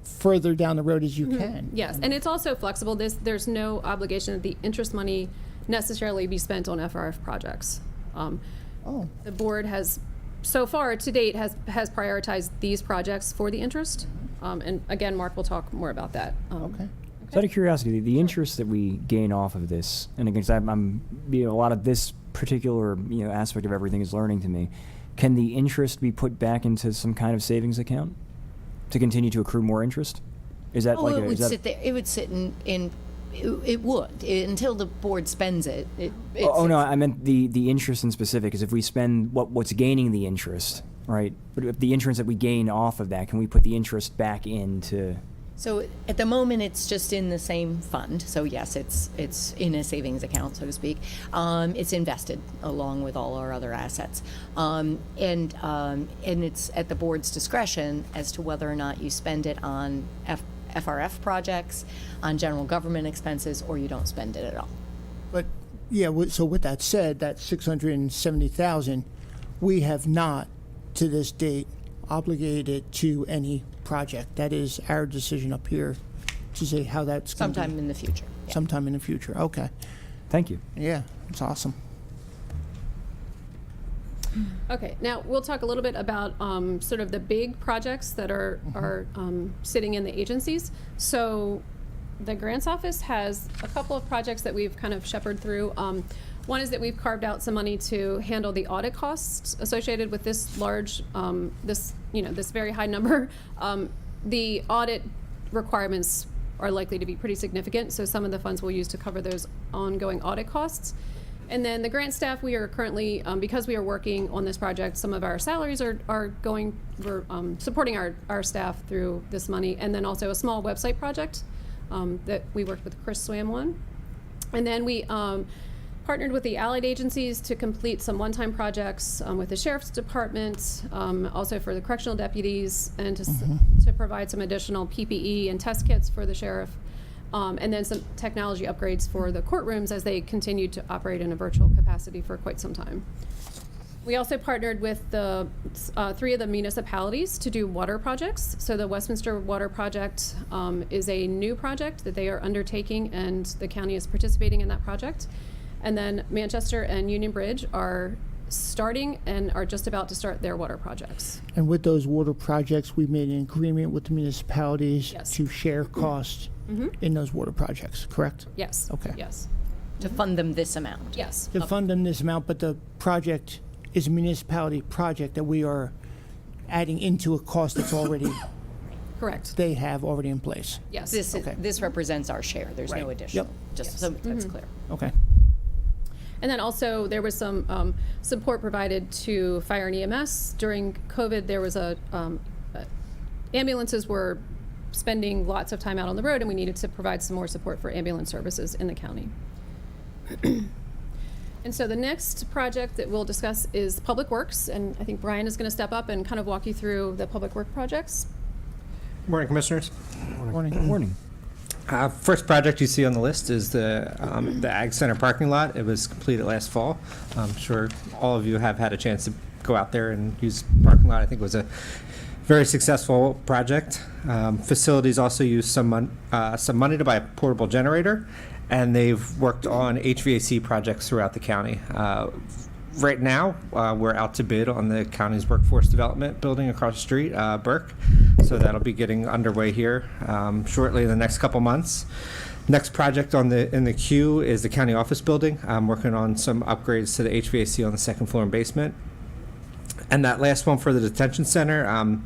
further down the road as you can. Yes, and it's also flexible. There's no obligation that the interest money necessarily be spent on FRF projects. Oh, The board has, so far to date, has prioritized these projects for the interest. And again, Mark will talk more about that. okay. So out of curiosity, the interest that we gain off of this, and again, 'cause I'm a lot of this particular aspect of everything is learning to me. Can the interest be put back into some kind of savings account to continue to accrue more interest? Is that It would sit there. It would sit in. It would until the board spends it. Oh no, I meant the interest in specific. Is if we spend what's gaining the interest, right? But if the interest that we gain off of that, can we put the interest back into So at the moment, it's just in the same fund. So yes, it's in a savings account, so to speak. It's invested along with all our other assets, and it's at the board's discretion as to whether or not you spend it on FRF projects, on general government expenses, or you don't spend it at all. But, yeah, so with that said, that 670,000, we have not, to this date, obligated it to any project. That is our decision up here to say how that's going to be. Sometime in the future. Yeah. Sometime in the future, okay. Thank you. Yeah, it's awesome. Okay, now we'll talk a little bit about sort of the big projects that are sitting in the agencies. So the grants office has a couple of projects that we've kind of shepherded through. One is that we've carved out some money to handle the audit costs associated with this large, this very high number. The audit requirements are likely to be pretty significant, so some of the funds we'll use to cover those ongoing audit costs. And then the grant staff, we are currently, because we are working on this project, some of our salaries are going, we're supporting our staff through this money, and then also a small website project that we worked with Chris Swam on. And then we partnered with the allied agencies to complete some one-time projects with the Sheriff's Department, also for the correctional deputies, and to provide some additional PPE and test kits for the sheriff. And then some technology upgrades for the courtrooms as they continue to operate in a virtual capacity for quite some time. We also partnered with the 3 of the municipalities to do water projects. So the Westminster Water Project is a new project that they are undertaking, and the county is participating in that project. And then Manchester and Union Bridge are starting and are just about to start their water projects. And with those water projects, we made an agreement with the municipalities Yes. to share costs in those water projects, correct? Yes. Okay. Yes. To fund them this amount. Yes. To fund them this amount, but the project is a municipality project that we are adding into a cost that's already, Correct. they have already in place. Yes. This represents our share. There's no Right. additional. Yep. Just so that's clear. Okay. And then also there was some support provided to fire and EMS during COVID. There was ambulances were spending lots of time out on the road, and we needed to provide some more support for ambulance services in the county. And so the next project that we'll discuss is Public Works, and I think Brian is going to step up and kind of walk you through the public work projects. Morning, Commissioners. Morning. Morning. First project you see on the list is the Ag Center parking lot. It was completed last fall. I'm sure all of you have had a chance to go out there and use the parking lot. I think it was a very successful project. Facilities also used some money to buy a portable generator, and they've worked on HVAC projects throughout the county. Right now, we're out to bid on the county's workforce development building across the street, Burke. So that'll be getting underway here shortly in the next couple months. Next project in the queue is the county office building. I'm working on some upgrades to the HVAC on the second floor and basement. And that last one for the detention center,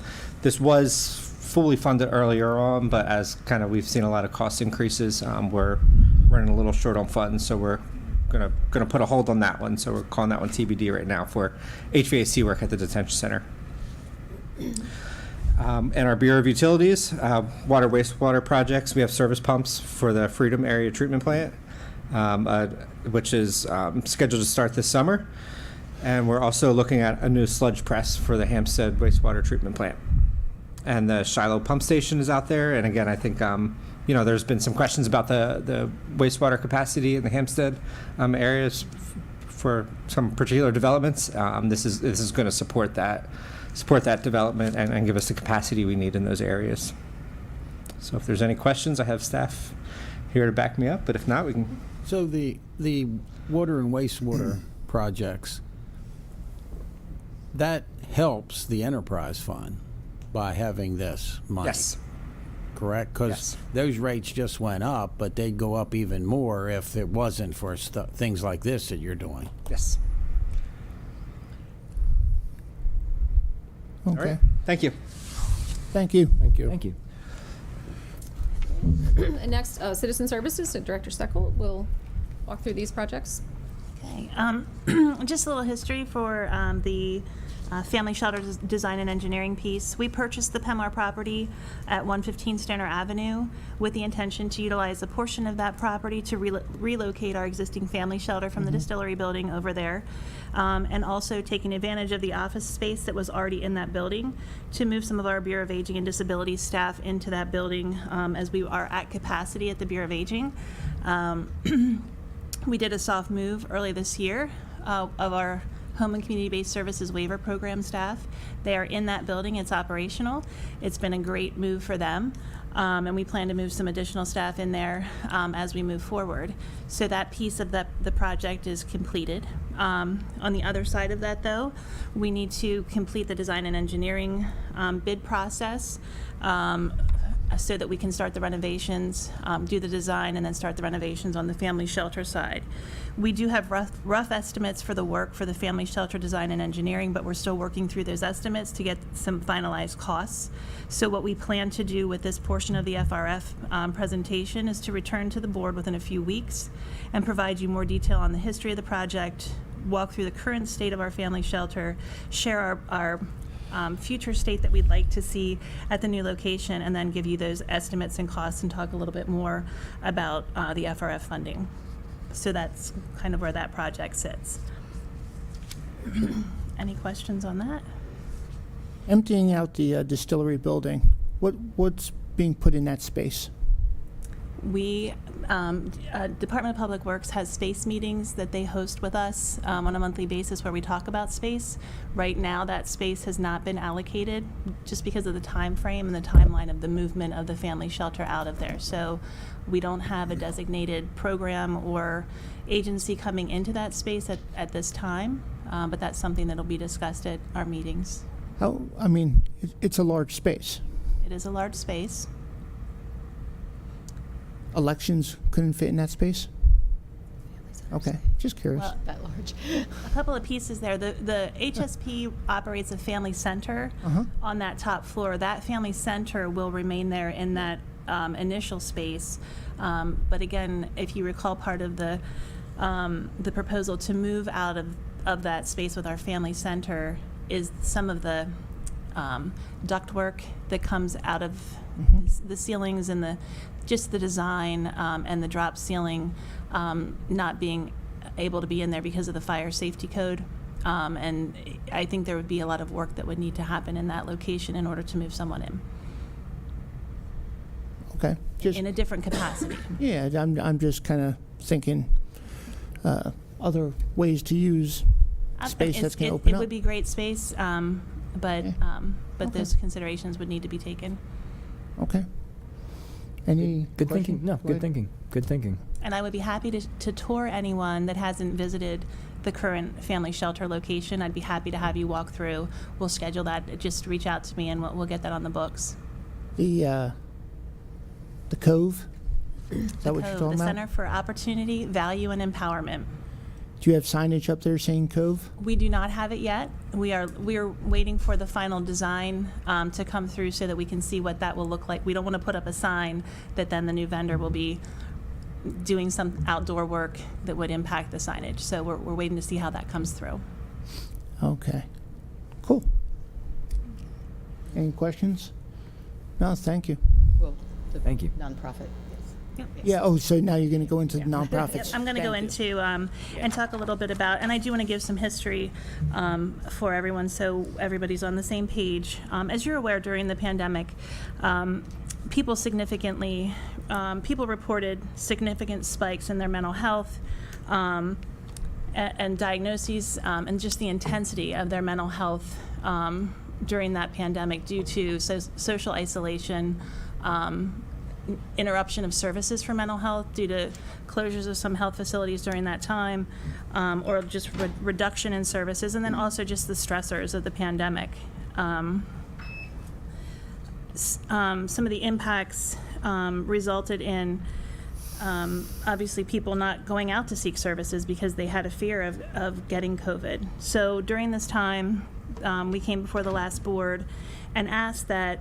this was fully funded earlier on, but as kind of we've seen a lot of cost increases, we're running a little short on funds, so we're gonna put a hold on that one. So we're calling that one TBD right now for HVAC work at the detention center. And our Bureau of Utilities, water wastewater projects. We have service pumps for the Freedom Area Treatment Plant, which is scheduled to start this summer. And we're also looking at a new sludge press for the Hampstead wastewater treatment plant. And the Shiloh pump station is out there. And again, I think there's been some questions about the wastewater capacity in the Hampstead areas for some particular developments. This is going to support that development and give us the capacity we need in those areas. So if there's any questions, I have staff here to back me up. But if not, we can. So the water and wastewater projects, that helps the enterprise fund by having this money. Yes. Correct? Because Yes. those rates just went up, but they'd go up even more if it wasn't for things like this that you're doing. Yes. Okay. All right. Thank you. Thank you. Thank you. Thank you. And next, Citizen Services, Director Steckel will walk through these projects. Okay. Just a little history for the family shelter design and engineering piece. We purchased the Pemar property at 115 Stoner Avenue with the intention to utilize a portion of that property to relocate our existing family shelter from the distillery building over there, and also taking advantage of the office space that was already in that building to move some of our Bureau of Aging and Disability staff into that building, as we are at capacity at the Bureau of Aging. We did a soft move early this year of our Home and Community-Based Services Waiver Program staff. They are in that building. It's operational. It's been a great move for them, and we plan to move some additional staff in there as we move forward. So that piece of the project is completed. On the other side of that, though, we need to complete the design and engineering bid process, so that we can start the renovations, do the design, and then start the renovations on the family shelter side. We do have rough estimates for the work for the family shelter design and engineering, but we're still working through those estimates to get some finalized costs. So what we plan to do with this portion of the FRF presentation is to return to the board within a few weeks and provide you more detail on the history of the project, walk through the current state of our family shelter, share our future state that we'd like to see at the new location, and then give you those estimates and costs and talk a little bit more about the FRF funding. So that's kind of where that project sits. Any questions on that? Emptying out the distillery building, what's being put in that space? We, Department of Public Works has space meetings that they host with us on a monthly basis where we talk about space. Right now, that space has not been allocated just because of the time frame and the timeline of the movement of the family shelter out of there. So we don't have a designated program or agency coming into that space at this time, but that's something that'll be discussed at our meetings. It's a large space. It is a large space. Elections couldn't fit in that space? Okay, just curious. Well, that large. A couple of pieces there. The HSP operates a family center on that top floor. That family center will remain there in that initial space. But again, if you recall, part of the proposal to move out of that space with our family center is some of the ductwork that comes out of the ceilings and just the design and the drop ceiling not being able to be in there because of the fire safety code. And I think there would be a lot of work that would need to happen in that location in order to move someone in. Okay. In a different capacity. Yeah, I'm just kind of thinking other ways to use space that's going to open It up. would be great space, but Okay. those considerations would need to be taken. Okay. Any Good question? thinking. No, Go good ahead. thinking. Good thinking. And I would be happy to tour anyone that hasn't visited the current family shelter location. I'd be happy to have you walk through. We'll schedule that. Just reach out to me and we'll get that on the books. The Cove? Is that what you're Cove, talking the about? Center for Opportunity, Value, and Empowerment. Do you have signage up there saying Cove? We do not have it yet. We are waiting for the final design to come through so that we can see what that will look like. We don't want to put up a sign that then the new vendor will be doing some outdoor work that would impact the signage. So we're waiting to see how that comes through. Okay. Cool. Any questions? No, thank you. Well, the Thank you. nonprofit. Yep. Yeah, so now you're going to go into the nonprofits. I'm going to go Thank into and talk a little bit about, and I do want to give some history for everyone so everybody's on the same page. As you're aware, during the pandemic, people reported significant spikes in their mental health and diagnoses and just the intensity of their mental health during that pandemic due to social isolation, interruption of services for mental health due to closures of some health facilities during that time, or just reduction in services, and then also just the stressors of the pandemic. Some of the impacts resulted in obviously people not going out to seek services because they had a fear of getting COVID. So during this time, we came before the last board and asked that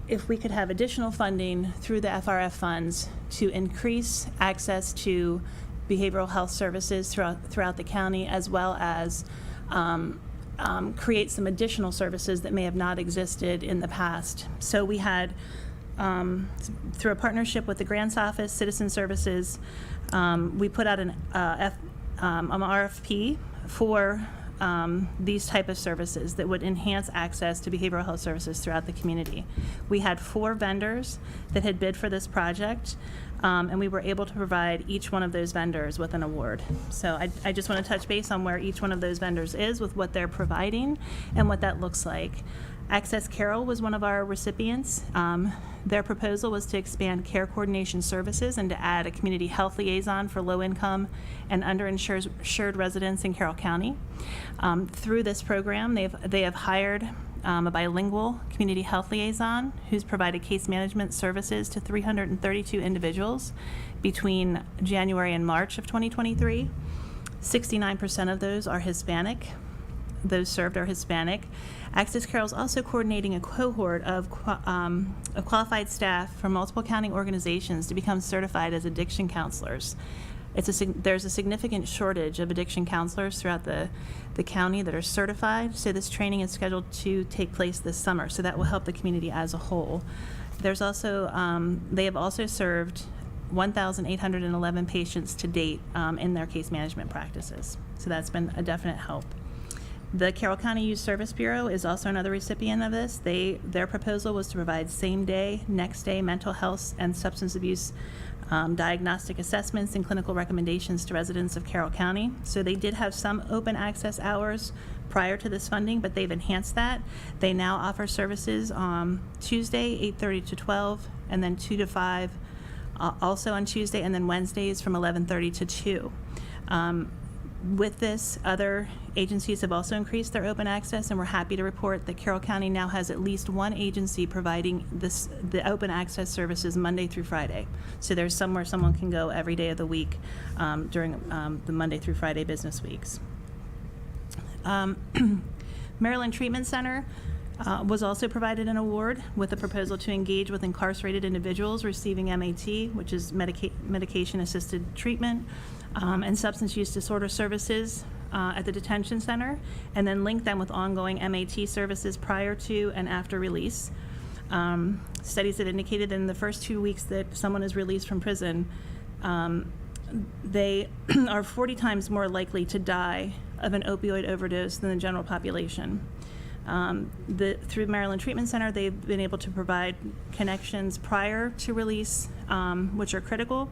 if we could have additional funding through the FRF funds to increase access to behavioral health services throughout the county, as well as create some additional services that may have not existed in the past. So we had, through a partnership with the Grants Office, Citizen Services, we put out an RFP for these type of services that would enhance access to behavioral health services throughout the community. We had 4 vendors that had bid for this project, and we were able to provide each one of those vendors with an award. So I just want to touch base on where each one of those vendors is with what they're providing and what that looks like. Access Carroll was one of our recipients. Their proposal was to expand care coordination services and to add a community health liaison for low-income and underinsured residents in Carroll County. Through this program, they have hired a bilingual community health liaison who's provided case management services to 332 individuals between January and March of 2023. 69% of those are Hispanic. Those served are Hispanic. Access Carroll is also coordinating a cohort of qualified staff from multiple county organizations to become certified as addiction counselors. There's a significant shortage of addiction counselors throughout the county that are certified, so this training is scheduled to take place this summer, so that will help the community as a whole. There's also, they have also served 1,811 patients to date in their case management practices, so that's been a definite help. The Carroll County Youth Service Bureau is also another recipient of this. Their proposal was to provide same-day, next-day mental health and substance abuse diagnostic assessments and clinical recommendations to residents of Carroll County. So they did have some open access hours prior to this funding, but they've enhanced that. They now offer services Tuesday, 8:30 to 12, and then 2 to 5, also on Tuesday, and then Wednesdays from 11:30 to 2. With this, other agencies have also increased their open access, and we're happy to report that Carroll County now has at least one agency providing the open access services Monday through Friday. So there's somewhere someone can go every day of the week during the Monday through Friday business weeks. Maryland Treatment Center was also provided an award with a proposal to engage with incarcerated individuals receiving MAT, which is medication-assisted treatment, and substance use disorder services at the detention center, and then link them with ongoing MAT services prior to and after release. Studies have indicated that in the first 2 weeks that someone is released from prison, they are 40 times more likely to die of an opioid overdose than the general population. Through Maryland Treatment Center, they've been able to provide connections prior to release, which are critical.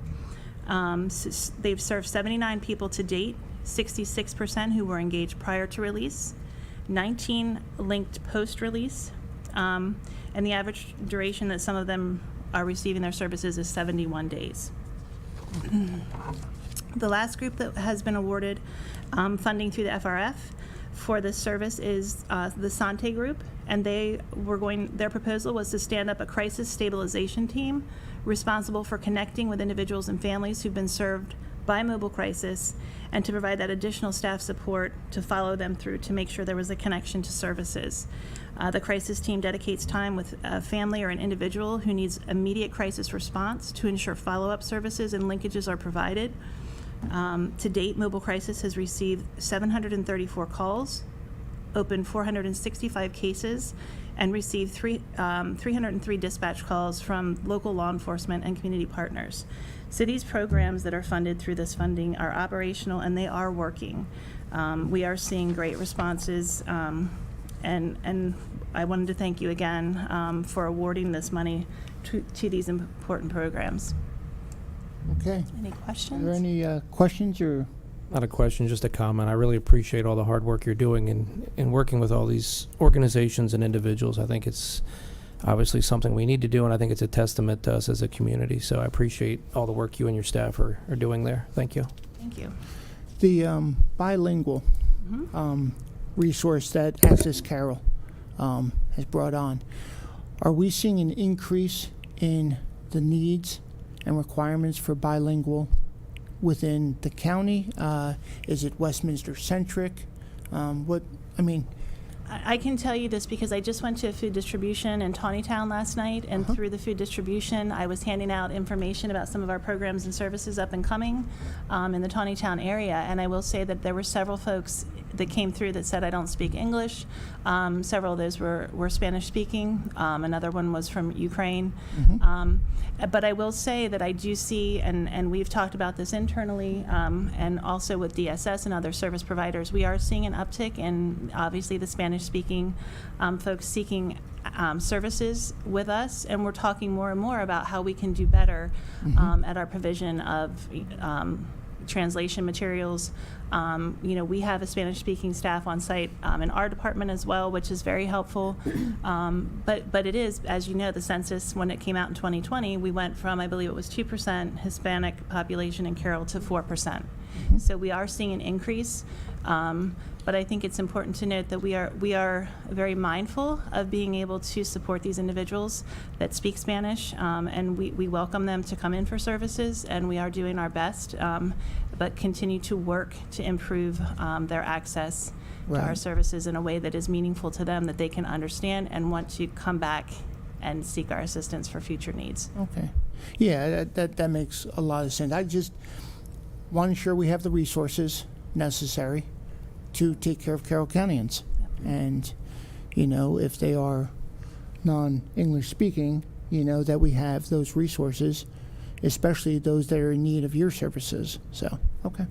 They've served 79 people to date, 66% who were engaged prior to release, 19 linked post-release, and the average duration that some of them are receiving their services is 71 days. The last group that has been awarded funding through the FRF for this service is the Sante Group, and their proposal was to stand up a crisis stabilization team responsible for connecting with individuals and families who've been served by mobile crisis, and to provide that additional staff support to follow them through to make sure there was a connection to services. The crisis team dedicates time with a family or an individual who needs immediate crisis response to ensure follow-up services and linkages are provided. To date, Mobile Crisis has received 734 calls, opened 465 cases, and received 303 dispatch calls from local law enforcement and community partners. So these programs that are funded through this funding are operational, and they are working. We are seeing great responses, and I wanted to thank you again for awarding this money to these important programs. Okay. Any questions? Are there any questions or? Not a question, just a comment. I really appreciate all the hard work you're doing in working with all these organizations and individuals. I think it's obviously something we need to do, and I think it's a testament to us as a community. So I appreciate all the work you and your staff are doing there. Thank you. Thank you. The bilingual resource that Access Carroll has brought on, are we seeing an increase in the needs and requirements for bilingual within the county? Is it Westminster centric? I can tell you this because I just went to a food distribution in Tawnytown last night, and through the food distribution, I was handing out information about some of our programs and services up and coming in the Tawnytown area. And I will say that there were several folks that came through that said, I don't speak English. Several of those were Spanish speaking. Another one was from Ukraine. But I will say that I do see, and we've talked about this internally, and also with DSS and other service providers, we are seeing an uptick in obviously the Spanish-speaking folks seeking services with us, and we're talking more and more about how we can do better at our provision of translation materials. We have a Spanish-speaking staff on site in our department as well, which is very helpful. But it is, as you know, the census, when it came out in 2020, we went from, I believe it was 2% Hispanic population in Carroll to 4%. So we are seeing an increase. But I think it's important to note that we are very mindful of being able to support these individuals that speak Spanish, and we welcome them to come in for services, and we are doing our best, but continue to work to improve their access to our services in a way that is meaningful to them, that they can understand and want to come back and seek our assistance for future needs. Okay. Yeah, that makes a lot of sense. I just want to ensure we have the resources necessary to take care of Carroll Countyans. And, if they are non-English speaking, that we have those resources, especially those that are in need of your services. So, okay.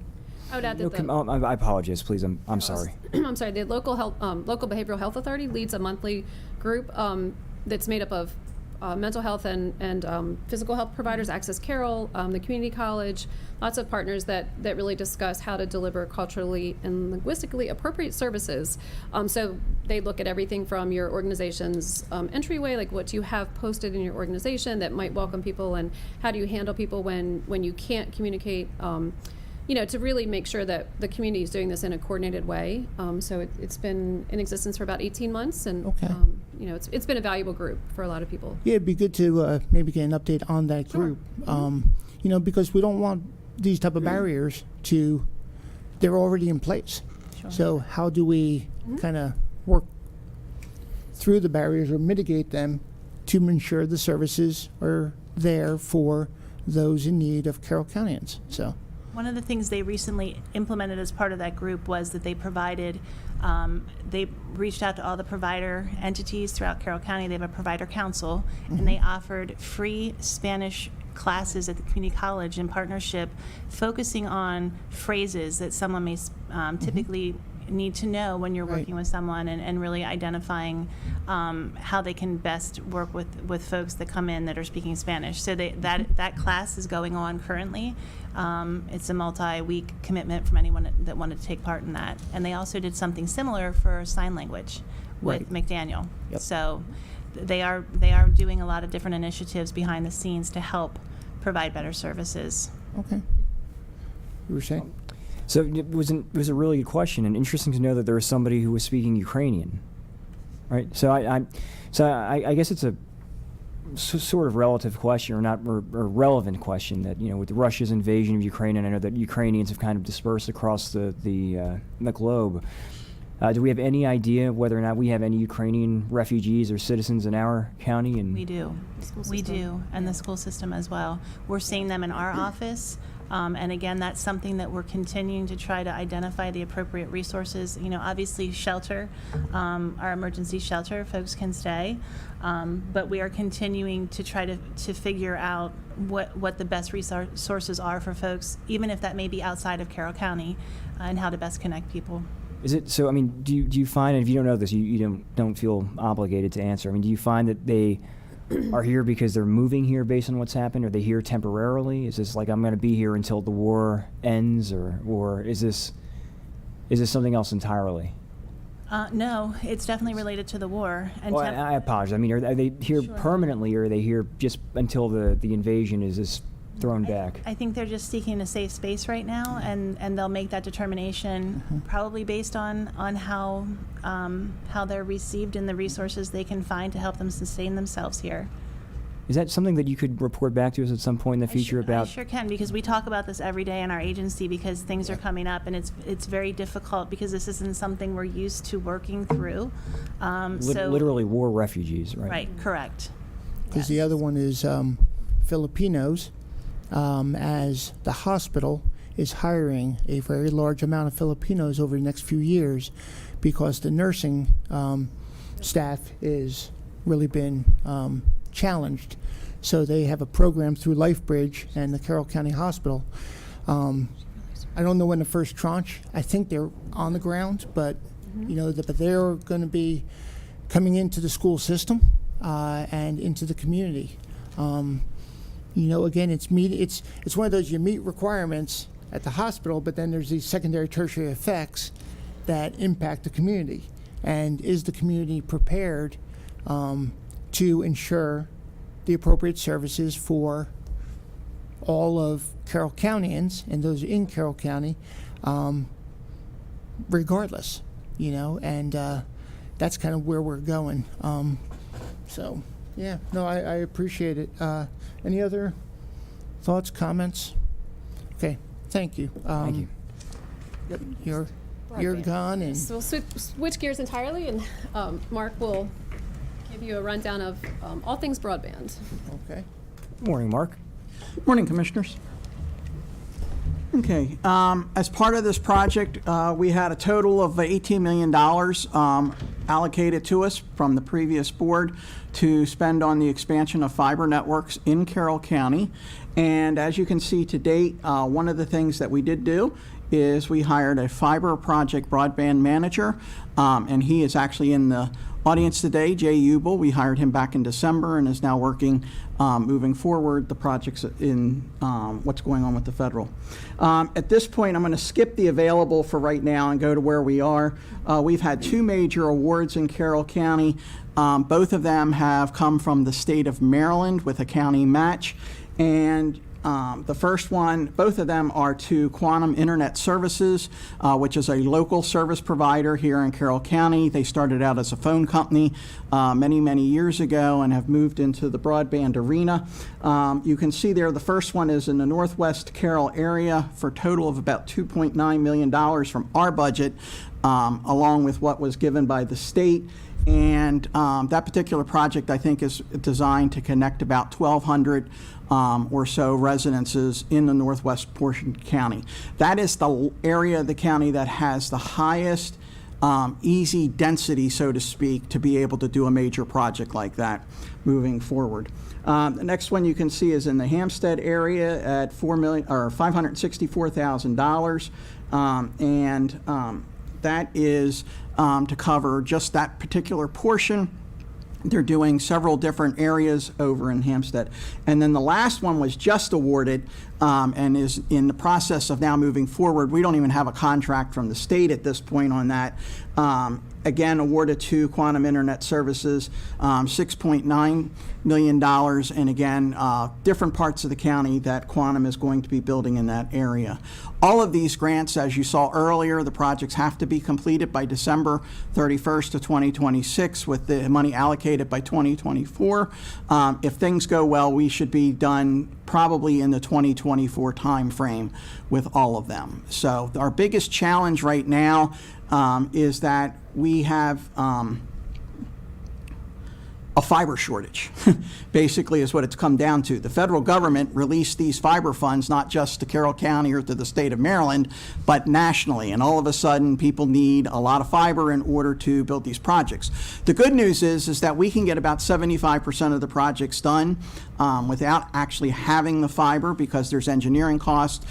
I would add that I apologize, please. I'm sorry. I'm sorry. The local behavioral health authority leads a monthly group that's made up of mental health and physical health providers, Access Carroll, the community college, lots of partners that really discuss how to deliver culturally and linguistically appropriate services. So they look at everything from your organization's entryway, like what do you have posted in your organization that might welcome people, and how do you handle people when you can't communicate, to really make sure that the community is doing this in a coordinated way. So it's been in existence for about 18 months, and Okay. It's been a valuable group for a lot of people. Yeah, it'd be good to maybe get an update on that group. Because we don't want these type of barriers they're already in place. Sure. So how do we kind of work through the barriers or mitigate them to ensure the services are there for those in need of Carroll Countyans? So. One of the things they recently implemented as part of that group was that they provided, they reached out to all the provider entities throughout Carroll County. They have a provider council, and they offered free Spanish classes at the community college in partnership, focusing on phrases that someone may typically need to know when you're working with someone, and really identifying how they can best work with folks that come in that are speaking Spanish. So that class is going on currently. It's a multi-week commitment from anyone that wanted to take part in that. And they also did something similar for sign language with McDaniel. Yep. So they are doing a lot of different initiatives behind the scenes to help provide better services. Okay. You were saying? So it was a really good question, and interesting to know that there was somebody who was speaking Ukrainian, right? So I guess it's a sort of relative question, or not, or relevant question, that with Russia's invasion of Ukraine, and I know that Ukrainians have kind of dispersed across the globe. Do we have any idea whether or not we have any Ukrainian refugees or citizens in our county? And We do, and the school system as well. We're seeing them in our office. And again, that's something that we're continuing to try to identify the appropriate resources. Obviously shelter, our emergency shelter, folks can stay, but we are continuing to try to figure out what the best resources are for folks, even if that may be outside of Carroll County, and how to best connect people. Is it so? I mean, do you find, and if you don't know this, you don't feel obligated to answer. I mean, do you find that they are here because they're moving here based on what's happened? Are they here temporarily? Is this like, I'm going to be here until the war ends, or is this something else entirely? No, it's definitely related to the war. And Well, I apologize. I mean, are they here permanently, or are they here just until the invasion is thrown back? I think they're just seeking a safe space right now, and they'll make that determination probably based on how they're received and the resources they can find to help them sustain themselves here. Is that something that you could report back to us at some point in the future I about? sure can, because we talk about this every day in our agency, because things are coming up, and it's very difficult because this isn't something we're used to working through. Literally war refugees, right? Right, correct. Because the other one is Filipinos, as the hospital is hiring a very large amount of Filipinos over the next few years because the nursing staff is really been challenged. So they have a program through LifeBridge and the Carroll County Hospital. I don't know when the first tranche, I think they're on the ground, but but they're going to be coming into the school system and into the community. Again, it's one of those, you meet requirements at the hospital, but then there's these secondary tertiary effects that impact the community. And is the community prepared to ensure the appropriate services for all of Carroll Countyans and those in Carroll County, regardless, and that's kind of where we're going. I appreciate it. Any other thoughts, comments? Okay, thank you. Thank you. Yep, you're gone, and So we'll switch gears entirely, and Mark will give you a rundown of all things broadband. okay. Good morning, Mark. Morning, Commissioners. Okay, as part of this project, we had a total of $18 million allocated to us from the previous board to spend on the expansion of fiber networks in Carroll County. And as you can see to date, one of the things that we did do is we hired a fiber project broadband manager, and he is actually in the audience today, Jay Ubel. We hired him back in December and is now working, moving forward, the projects in what's going on with the federal. At this point, I'm going to skip the available for right now and go to where we are. We've had 2 major awards in Carroll County. Both of them have come from the state of Maryland with a county match. And the first one, both of them are to Quantum Internet Services, which is a local service provider here in Carroll County. They started out as a phone company many, many years ago and have moved into the broadband arena. You can see there the first one is in the Northwest Carroll area for a total of about $2.9 million from our budget, along with what was given by the state. And that particular project, I think, is designed to connect about 1,200 or so residences in the northwest portion of the county. That is the area of the county that has the highest easy density, so to speak, to be able to do a major project like that moving forward. The next one you can see is in the Hampstead area at $564,000, and that is to cover just that particular portion. They're doing several different areas over in Hampstead. And then the last one was just awarded and is in the process of now moving forward. We don't even have a contract from the state at this point on that. Again, awarded to Quantum Internet Services, $6.9 million. And again, different parts of the county that Quantum is going to be building in that area. All of these grants, as you saw earlier, the projects have to be completed by December 31st of 2026 with the money allocated by 2024. If things go well, we should be done probably in the 2024 timeframe with all of them. So our biggest challenge right now is that we have a fiber shortage, basically is what it's come down to. The federal government released these fiber funds, not just to Carroll County or to the state of Maryland, but nationally. And all of a sudden, people need a lot of fiber in order to build these projects. The good news is that we can get about 75% of the projects done without actually having the fiber, because there's engineering costs,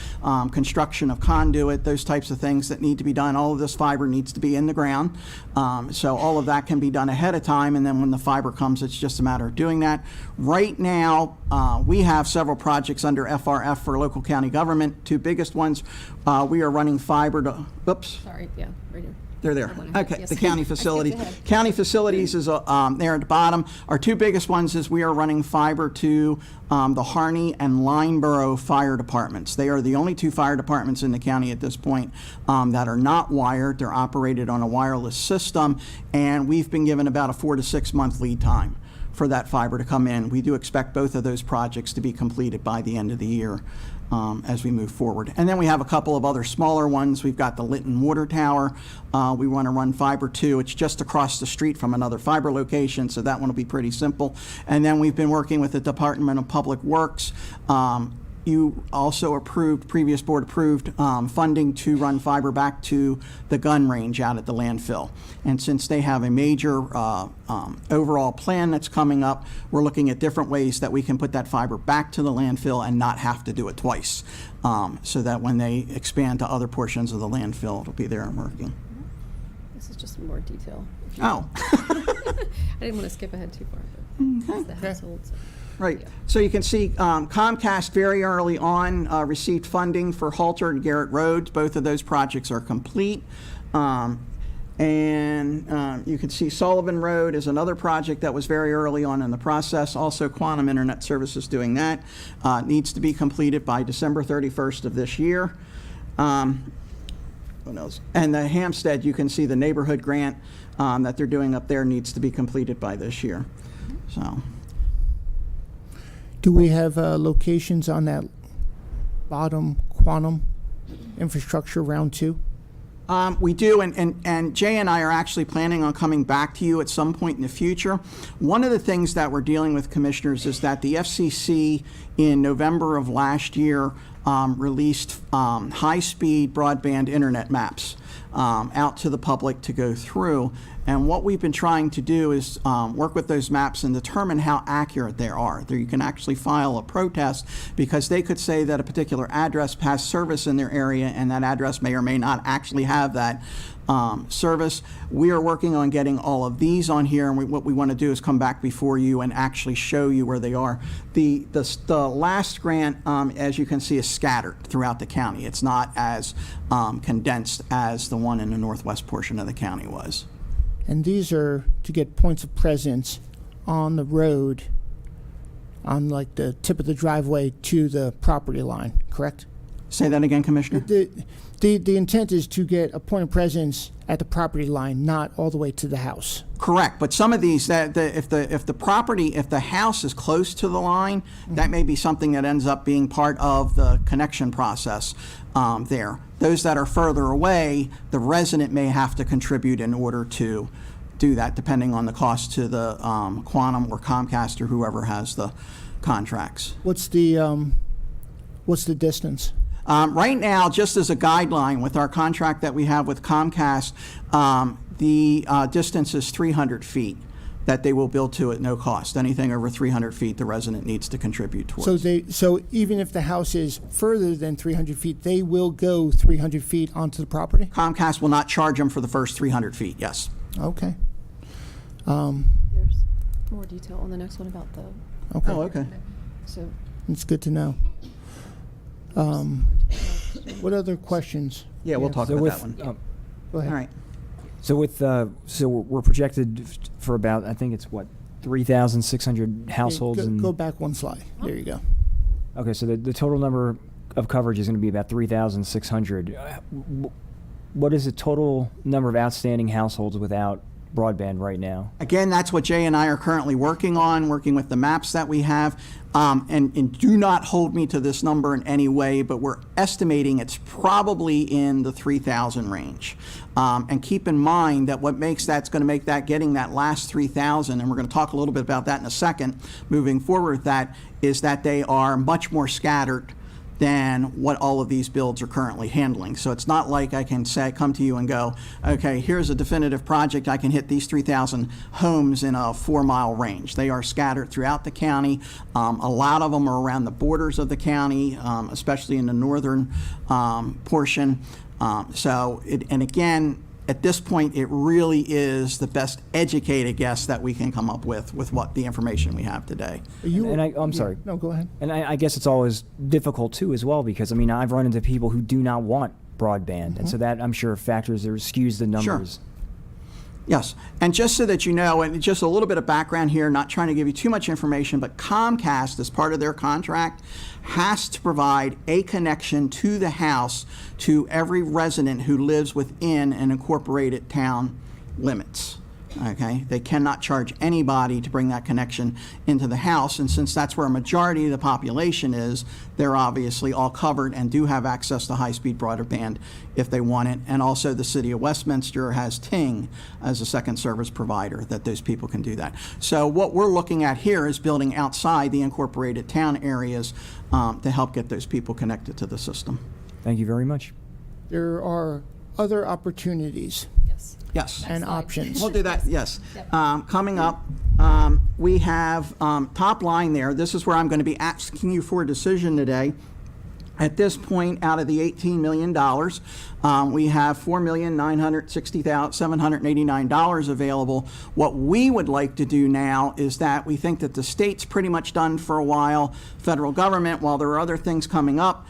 construction of conduit, those types of things that need to be done. All of this fiber needs to be in the ground. So all of that can be done ahead of time, and then when the fiber comes, it's just a matter of doing that. Right now, we have several projects under FRF for local county government. 2 biggest ones, we are running fiber to, oops. Sorry, yeah, right here. They're there. Okay, Yes. the county I skipped facilities. ahead. County facilities is there at the bottom. Our 2 biggest ones is we are running fiber to the Harney and Lineborough fire departments. They are the only 2 fire departments in the county at this point that are not wired. They're operated on a wireless system, and we've been given about a 4 to 6 month lead time for that fiber to come in. We do expect both of those projects to be completed by the end of the year. As we move forward. And then we have a couple of other smaller ones. We've got the Linton Water Tower. We want to run fiber to. It's just across the street from another fiber location, so that one will be pretty simple. And then we've been working with the Department of Public Works you also approved, previous board approved funding to run fiber back to the gun range out at the landfill. And since they have a major overall plan that's coming up, we're looking at different ways that we can put that fiber back to the landfill and not have to do it twice, so that when they expand to other portions of the landfill, it'll be there and working. This is just more detail. Oh. I didn't want to skip ahead too far, but it's the households. Right. So you can see Comcast very early on received funding for Halter and Garrett Roads. Both of those projects are complete. And you can see Sullivan Road is another project that was very early on in the process. Also, Quantum Internet Services doing that. Needs to be completed by December 31st of this year. What else? And the Hampstead, you can see the neighborhood grant that they're doing up there needs to be completed by this year. So. Do we have locations on that bottom Quantum infrastructure round 2? We do, and Jay and I are actually planning on coming back to you at some point in the future. One of the things that we're dealing with, commissioners, is that the FCC in November of last year released high-speed broadband internet maps out to the public to go through. And what we've been trying to do is work with those maps and determine how accurate they are. There you can actually file a protest because they could say that a particular address has service in their area and that address may or may not actually have that service. We are working on getting all of these on here, and what we want to do is come back before you and actually show you where they are. The last grant, as you can see, is scattered throughout the county. It's not as condensed as the one in the northwest portion of the county was. And these are to get points of presence on the road, on like the tip of the driveway to the property line, correct? Say that again, Commissioner. The intent is to get a point of presence at the property line, not all the way to the house. Correct, but some of these, if the house is close to the line, that may be something that ends up being part of the connection process there. Those that are further away, the resident may have to contribute in order to do that, depending on the cost to the Quantum or Comcast or whoever has the contracts. What's the distance? Right now, just as a guideline with our contract that we have with Comcast, the distance is 300 feet that they will build to at no cost. Anything over 300 feet, the resident needs to contribute towards. So even if the house is further than 300 feet, they will go 300 feet onto the property? Comcast will not charge them for the first 300 feet, yes. Okay. There's more detail on the next one about the. Okay. Oh, okay. So. It's good to know. What other questions? Yeah, we'll talk So about with, that one. Go ahead. All right. So with so we're projected for about, I think it's what, 3,600 households. Go back one slide. There you go. Okay, so the total number of coverage is going to be about 3,600. What is the total number of outstanding households without broadband right now? Again, that's what Jay and I are currently working on, working with the maps that we have. And do not hold me to this number in any way, but we're estimating it's probably in the 3,000 range. And keep in mind that what makes that's going to make that getting that last 3,000, and we're going to talk a little bit about that in a second, moving forward with that, is that they are much more scattered than what all of these builds are currently handling. So it's not like I can say, come to you and go, okay, here's a definitive project. I can hit these 3,000 homes in a 4-mile range. They are scattered throughout the county. A lot of them are around the borders of the county, especially in the northern portion. And again, at this point, it really is the best educated guess that we can come up with what the information we have today. I'm sorry. No, go ahead. And I guess it's always difficult too as well, because I mean, I've run into people who do not want broadband, and so that, I'm sure, factors or skews the numbers. Sure. Yes, and just so that you know, and just a little bit of background here, not trying to give you too much information, but Comcast, as part of their contract, has to provide a connection to the house to every resident who lives within an incorporated town limits. Okay, they cannot charge anybody to bring that connection into the house, and since that's where a majority of the population is, they're obviously all covered and do have access to high-speed broadband if they want it. And also, the City of Westminster has Ting as a second service provider that those people can do that. So what we're looking at here is building outside the incorporated town areas to help get those people connected to the system. Thank you very much. There are other opportunities Yes. Yes. and options. We'll do that, yes. Coming up, we have top line there. This is where I'm going to be asking you for a decision today. At this point, out of the $18 million, we have $4,960,789 available. What we would like to do now is that we think that the state's pretty much done for a while. Federal government, while there are other things coming up,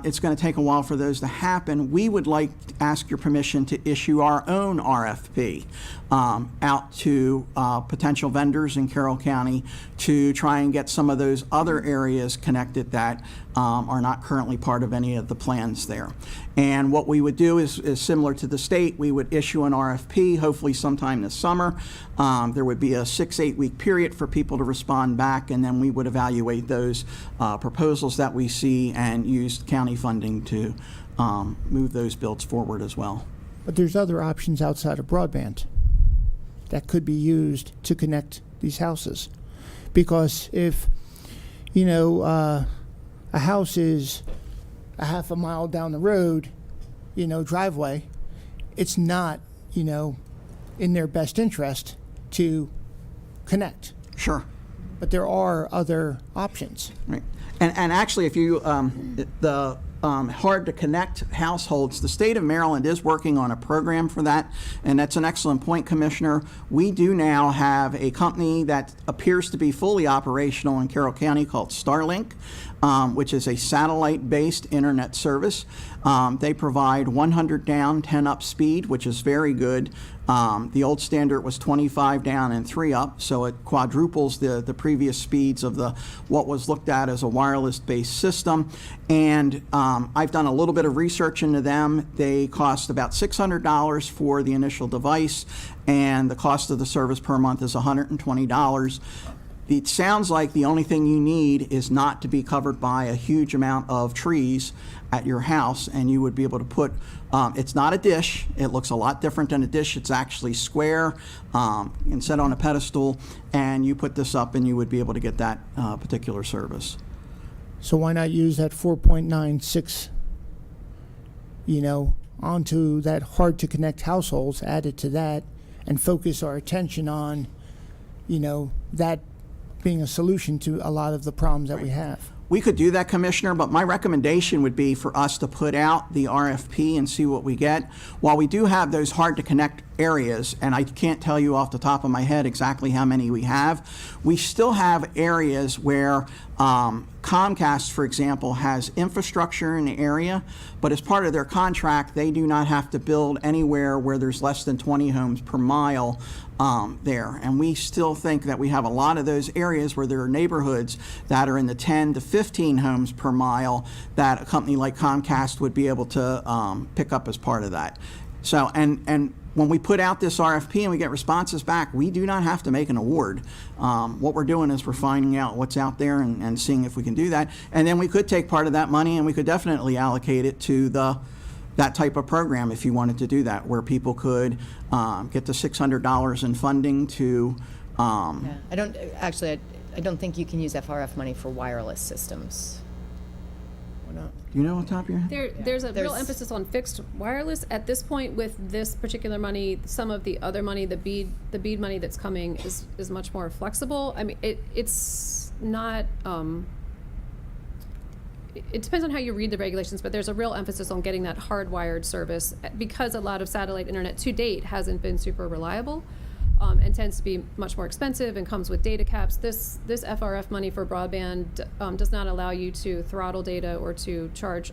it's going to take a while for those to happen. We would like to ask your permission to issue our own RFP out to potential vendors in Carroll County to try and get some of those other areas connected that are not currently part of any of the plans there. And what we would do is similar to the state. We would issue an RFP, hopefully sometime this summer. There would be a 6-8 week period for people to respond back, and then we would evaluate those proposals that we see and use county funding to move those builds forward as well. But there's other options outside of broadband that could be used to connect these houses. Because if, you know, a house is a half a mile down the road, you know, driveway, it's not, you know, in their best interest to connect. Sure. But there are other options. Right. And actually, if you, the hard to connect households, the state of Maryland is working on a program for that, and that's an excellent point, Commissioner. We do now have a company that appears to be fully operational in Carroll County called Starlink, which is a satellite-based internet service. They provide 100 down, 10 up speed, which is very good. The old standard was 25 down and 3 up, so it quadruples the previous speeds of what was looked at as a wireless-based system. And I've done a little bit of research into them. They cost about $600 for the initial device, and the cost of the service per month is $120. It sounds like the only thing you need is not to be covered by a huge amount of trees at your house, and you would be able to put, it's not a dish. It looks a lot different than a dish. It's actually square and set on a pedestal, and you put this up and you would be able to get that particular service. So why not use that 4.96, you know, onto that hard to connect households, add it to that, and focus our attention on, you know, that being a solution to a lot of the problems that we have. We could do that, Commissioner, but my recommendation would be for us to put out the RFP and see what we get. While we do have those hard-to-connect areas, and I can't tell you off the top of my head exactly how many we have, we still have areas where Comcast, for example, has infrastructure in the area, but as part of their contract, they do not have to build anywhere where there's less than 20 homes per mile there. And we still think that we have a lot of those areas where there are neighborhoods that are in the 10 to 15 homes per mile that a company like Comcast would be able to pick up as part of that. So, and when we put out this RFP and we get responses back, we do not have to make an award. What we're doing is we're finding out what's out there and seeing if we can do that. And then we could take part of that money and we could definitely allocate it to that type of program if you wanted to do that, where people could get the $600 in funding to. Yeah, I don't think you can use FRF money for wireless systems. Why not? Do you know on top of your head? There's a real emphasis on fixed wireless. At this point, with this particular money, some of the other money, the BEAD money that's coming is much more flexible. I mean, it's not. It depends on how you read the regulations, but there's a real emphasis on getting that hardwired service because a lot of satellite internet to date hasn't been super reliable. And tends to be much more expensive and comes with data caps. This FRF money for broadband does not allow you to throttle data or to charge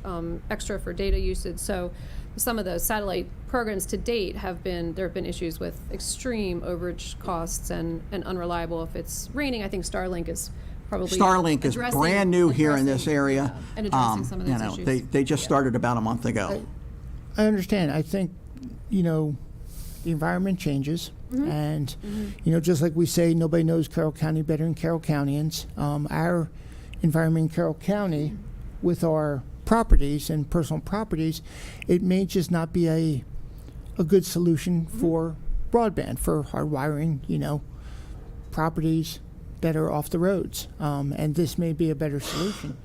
extra for data usage. So some of the satellite programs to date there have been issues with extreme overage costs and unreliable if it's raining. I think Starlink is probably Starlink is brand new here in this area. And addressing some of those issues. They just started about a month ago. I understand. I think, you know, the environment changes. And, you know, just like we say, nobody knows Carroll County better than Carroll Countyans. Our environment in Carroll County, with our properties and personal properties, it may just not be a good solution for broadband, for hardwiring, you know, properties that are off the roads. And this may be a better solution.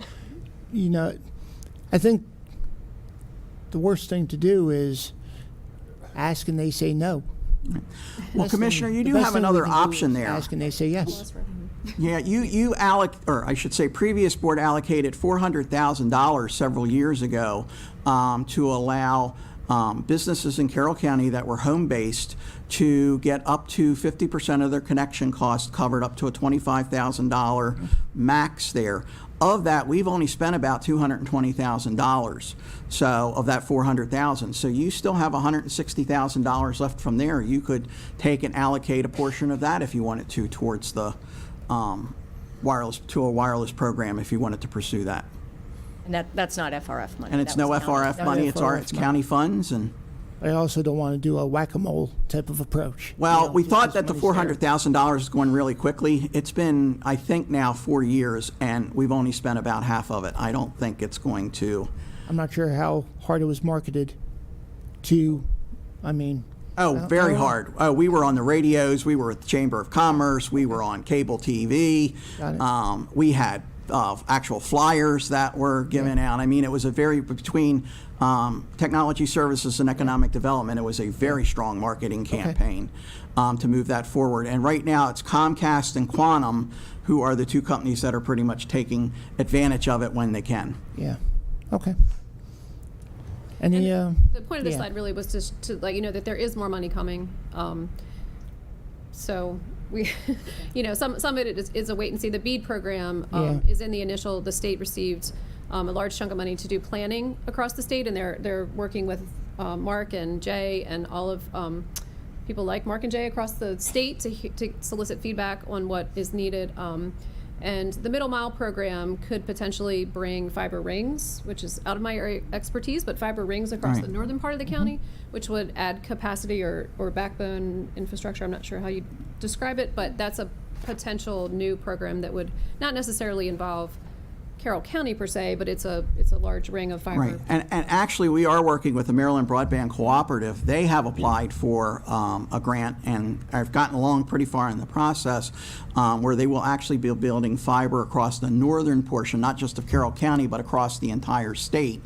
You know, I think the worst thing to do is ask and they say no. Well, Commissioner, you do have another option there. Ask and they say yes. Yeah, I should say, previous board allocated $400,000 several years ago to allow businesses in Carroll County that were home-based to get up to 50% of their connection cost covered, up to a $25,000 max there. Of that, we've only spent about $220,000. So of that $400,000, so you still have $160,000 left from there. You could take and allocate a portion of that if you wanted to towards the wireless program if you wanted to pursue that. And that's not FRF money. And it's That no was county. FRF money. It's county funds and. I also don't want to do a whack-a-mole type of approach. Well, You know, we just thought as that the money's there. $400,000 is going really quickly. It's been, I think, now 4 years, and we've only spent about half of it. I don't think it's going to. I'm not sure how hard it was marketed to, I mean. Oh, very hard. We were on the radios. We were at the Chamber of Commerce. We were on cable TV. Got it. We had actual flyers that were given out. I mean, it was between technology services and economic development, it was a very strong marketing campaign to move that forward. And right now, it's Comcast and Quantum who are the two companies that are pretty much taking advantage of it when they can. Yeah, okay. Any, The point of this yeah. slide really was just to let you know that there is more money coming. So we, you know, some of it is a wait and see. The BEAD program is in the initial. The state received a large chunk of money to do planning across the state, and they're working with Mark and Jay and all of people like Mark and Jay across the state to solicit feedback on what is needed. And the Middle Mile program could potentially bring fiber rings, which is out of my area expertise, but fiber rings across the northern part of the county, which would add capacity or backbone infrastructure. I'm not sure how you describe it, but that's a potential new program that would not necessarily involve Carroll County per se, but it's a large ring of fiber. Right, and actually, we are working with the Maryland Broadband Cooperative. They have applied for a grant, and I've gotten along pretty far in the process, where they will actually be building fiber across the northern portion, not just of Carroll County, but across the entire state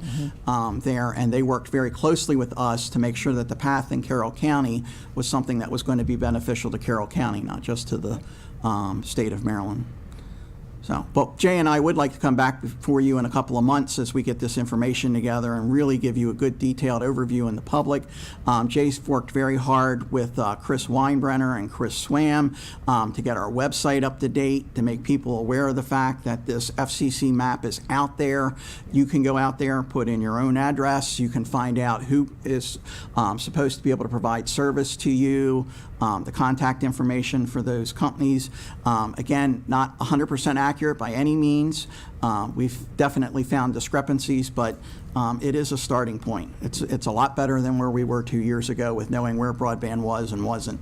there. And they worked very closely with us to make sure that the path in Carroll County was something that was going to be beneficial to Carroll County, not just to the state of Maryland. So, but Jay and I would like to come back before you in a couple of months as we get this information together and really give you a good detailed overview in the public. Jay's worked very hard with Chris Weinbrenner and Chris Swam to get our website up to date, to make people aware of the fact that this FCC map is out there. You can go out there, put in your own address. You can find out who is supposed to be able to provide service to you, the contact information for those companies. Again, not 100% accurate by any means. We've definitely found discrepancies, but it is a starting point. It's a lot better than where we were 2 years ago with knowing where broadband was and wasn't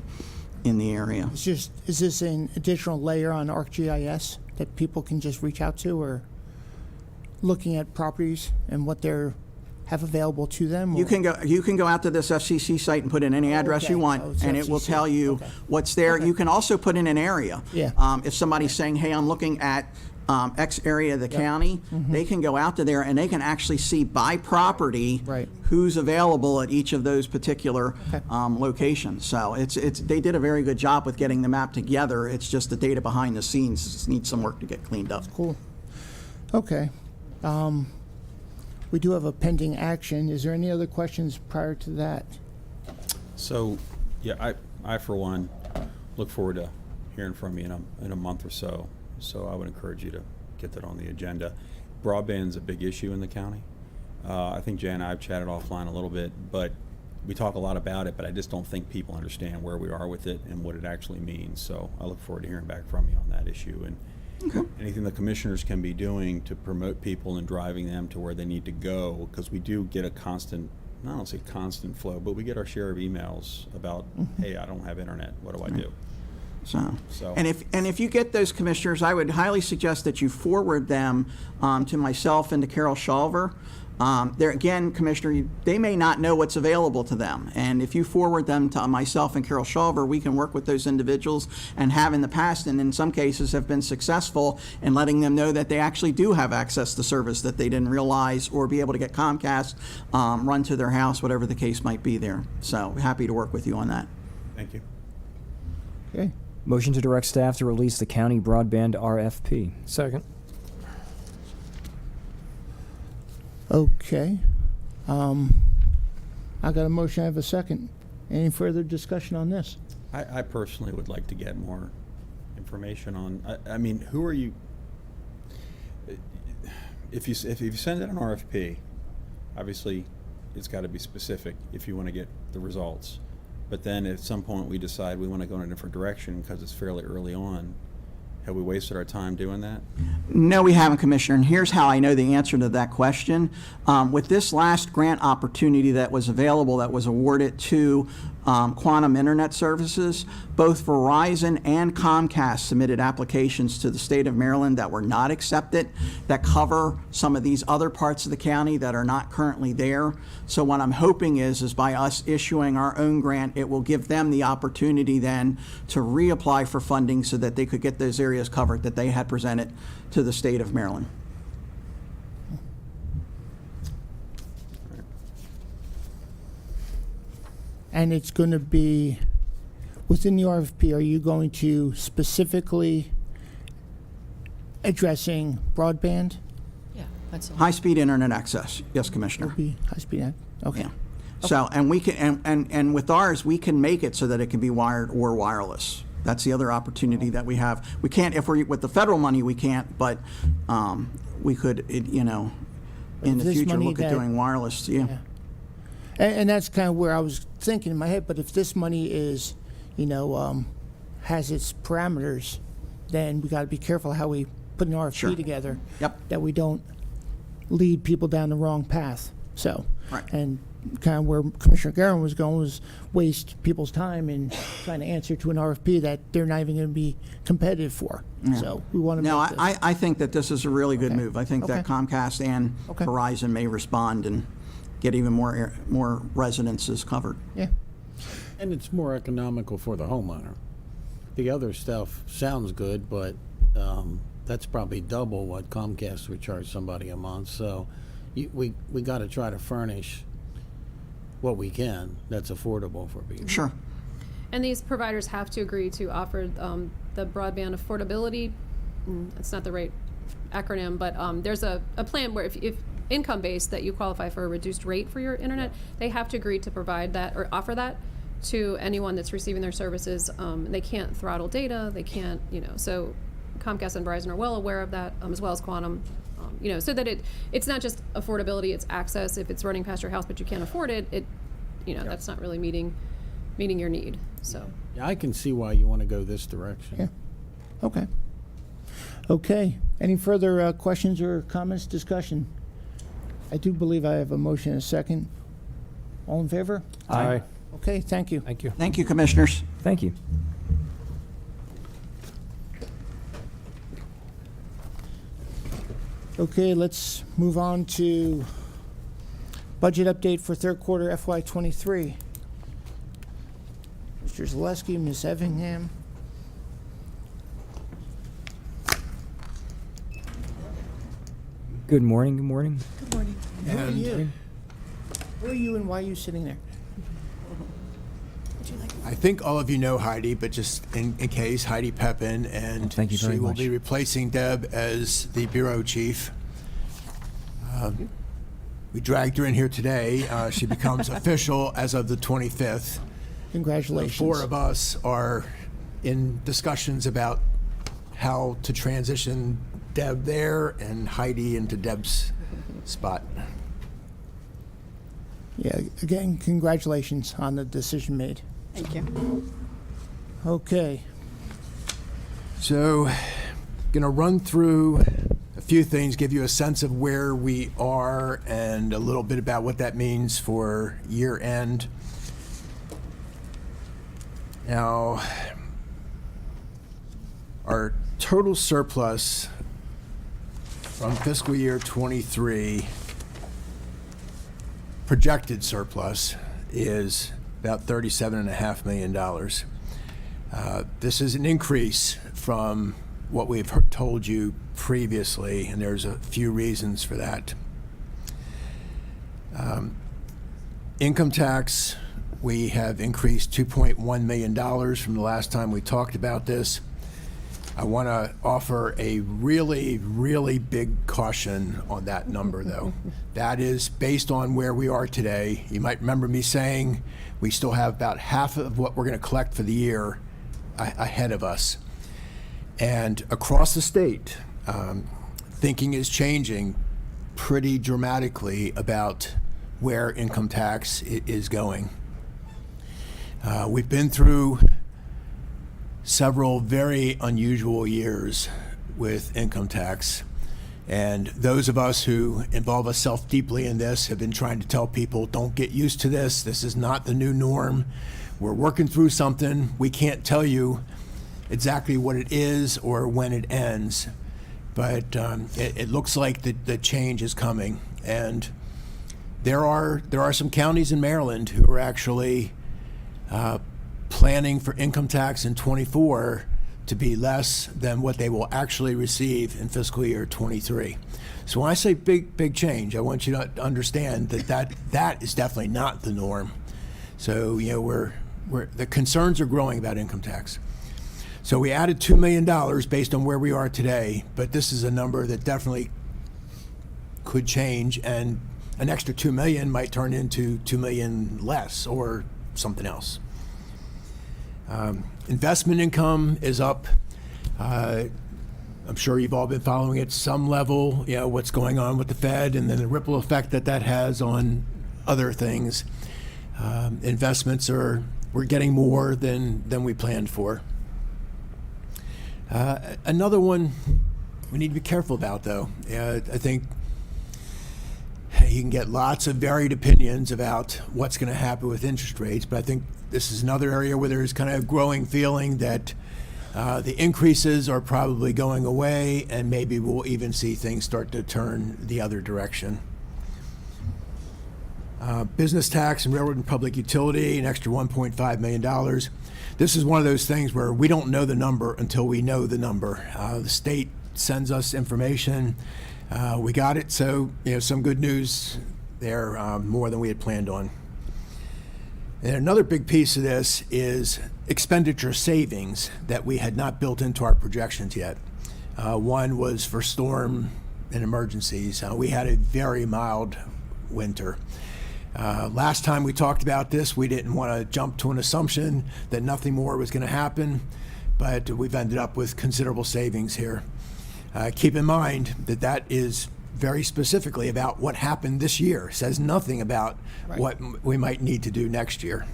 in the area. is this an additional layer on ArcGIS that people can just reach out to, or looking at properties and what they're have available to them? Or? You can go out to this FCC site and put in any address you want, it's and it will FCC. tell you what's there. You can also put in an area. Yeah. If somebody's saying, hey, I'm looking at X area of the county, they can go out to there and they can actually see by property who's available at each of those particular locations. So they did a very good job with getting the map together. It's just the data behind the scenes just needs some work to get cleaned up. Cool. Okay. We do have a pending action. Is there any other questions prior to that? So, yeah, I for one, look forward to hearing from you in a month or so. So I would encourage you to get that on the agenda. Broadband's a big issue in the county. I think Jay and I have chatted offline a little bit, but we talk a lot about it, but I just don't think people understand where we are with it and what it actually means. So I look forward to hearing back from you on that issue. And anything the commissioners can be doing to promote people and driving them to where they need to go, because we do get a constant I don't say constant flow, but we get our share of emails about, hey, I don't have internet, what do I do? So, and if you get those, commissioners, I would highly suggest that you forward them to myself and to Carol Shulver. There again, Commissioner, they may not know what's available to them, and if you forward them to myself and Carol Shulver, we can work with those individuals and have in the past, and in some cases have been successful in letting them know that they actually do have access to service that they didn't realize, or be able to get Comcast run to their house, whatever the case might be there. So happy to work with you on that. Thank you. Okay. Motion to direct staff to release the county broadband RFP. Second. Okay. I got a motion, I have a second. Any further discussion on this? I personally would like to get more information on, I mean, who are you, if you send out an RFP, obviously it's got to be specific if you want to get the results. But then at some point we decide we want to go in a different direction because it's fairly early on. Have we wasted our time doing that? No, we haven't, Commissioner, and here's how I know the answer to that question. With this last grant opportunity that was available, that was awarded to Quantum Internet Services, both Verizon and Comcast submitted applications to the state of Maryland that were not accepted, that cover some of these other parts of the county that are not currently there. So what I'm hoping is by us issuing our own grant, it will give them the opportunity then to reapply for funding so that they could get those areas covered that they had presented to the state of Maryland. And it's going to be, within the RFP, are you going to specifically addressing broadband? Yeah, that's all. High-speed internet access, yes, Commissioner. Will be high-speed, okay. Yeah. So, and we can, and with ours, we can make it so that it can be wired or wireless. That's the other opportunity that we have. We can't, if we're with the federal money, we can't, but we could, in the this future, money look at that- doing wireless, yeah. And that's kind of where I was thinking in my head, but if this money is, has its parameters, then we got to be careful how we put an RFP Sure. together. Yep. That we don't lead people down the wrong path. So, Right. and kind of where Commissioner Guerin was going was waste people's time in trying to answer to an RFP that they're not even going to be competitive for. So we want to No, make this. I think that this is a really good Okay. move. I think that Okay. Comcast and Okay. Verizon may respond and get even more residences covered. Yeah. And it's more economical for the homeowner. The other stuff sounds good, but that's probably double what Comcast would charge somebody a month. So we got to try to furnish what we can that's affordable for people. Sure. And these providers have to agree to offer the broadband affordability. It's not the right acronym, but there's a plan where if income-based that you qualify for a reduced rate for your internet, they have to agree to provide that or offer that to anyone that's receiving their services. They can't throttle data. They can't, so Comcast and Verizon are well aware of that, as well as Quantum. So that it's not just affordability, it's access. If it's running past your house but you can't afford it, that's not really meeting your need. So Yeah, I can see why you want to go this direction. Yeah. Okay. Okay. Any further questions or comments, discussion? I do believe I have a motion and a second. All in favor? Aye. Okay, thank you. Thank you. Thank you, Commissioners. Thank you. Okay, let's move on to budget update for third quarter FY23. Mr. Zaleski, Ms. Effingham. Good morning. Good morning. Good morning. Who are you? Who are you and why are you sitting there? I think all of you know Heidi, but just in case, Heidi Pepin, and Thank you very she will much. be replacing Deb as the bureau chief. We dragged her in here today. She becomes official as of the 25th. Congratulations. The four of us are in discussions about how to transition Deb there and Heidi into Deb's spot. Yeah, again, congratulations on the decision made. Thank you. Okay. So, gonna run through a few things, give you a sense of where we are and a little bit about what that means for year end. Now, our total surplus from fiscal year 23, projected surplus, is about $37.5 million. This is an increase from what we've told you previously, and there's a few reasons for that. Income tax, we have increased $2.1 million from the last time we talked about this. I want to offer a really, really big caution on that number, though. That is based on where we are today. You might remember me saying we still have about half of what we're going to collect for the year ahead of us. And across the state, thinking is changing pretty dramatically about where income tax is going. We've been through several very unusual years with income tax, and those of us who involve ourselves deeply in this have been trying to tell people, don't get used to this. This is not the new norm. We're working through something. We can't tell you exactly what it is or when it ends, but it looks like the change is coming. And there are some counties in Maryland who are actually planning for income tax in 24 to be less than what they will actually receive in fiscal year 23. So when I say big change, I want you to understand that is definitely not the norm. So the concerns are growing about income tax. So we added $2 million based on where we are today, but this is a number that definitely could change, and an extra $2 million might turn into $2 million less or something else. Investment income is up. I'm sure you've all been following at some level, what's going on with the Fed and then the ripple effect that has on other things. Investments we're getting more than we planned for. Another one we need to be careful about, though. I think you can get lots of varied opinions about what's going to happen with interest rates, but I think this is another area where there's kind of a growing feeling that the increases are probably going away, and maybe we'll even see things start to turn the other direction. Business tax and railroad and public utility, an extra $1.5 million. This is one of those things where we don't know the number until we know the number. The state sends us information. We got it, so some good news there, more than we had planned on. And another big piece of this is expenditure savings that we had not built into our projections yet. One was for storm and emergencies. We had a very mild winter. Last time we talked about this, we didn't want to jump to an assumption that nothing more was going to happen, but we've ended up with considerable savings here. Keep in mind that is very specifically about what happened this year. It says nothing about what we might need to do next year.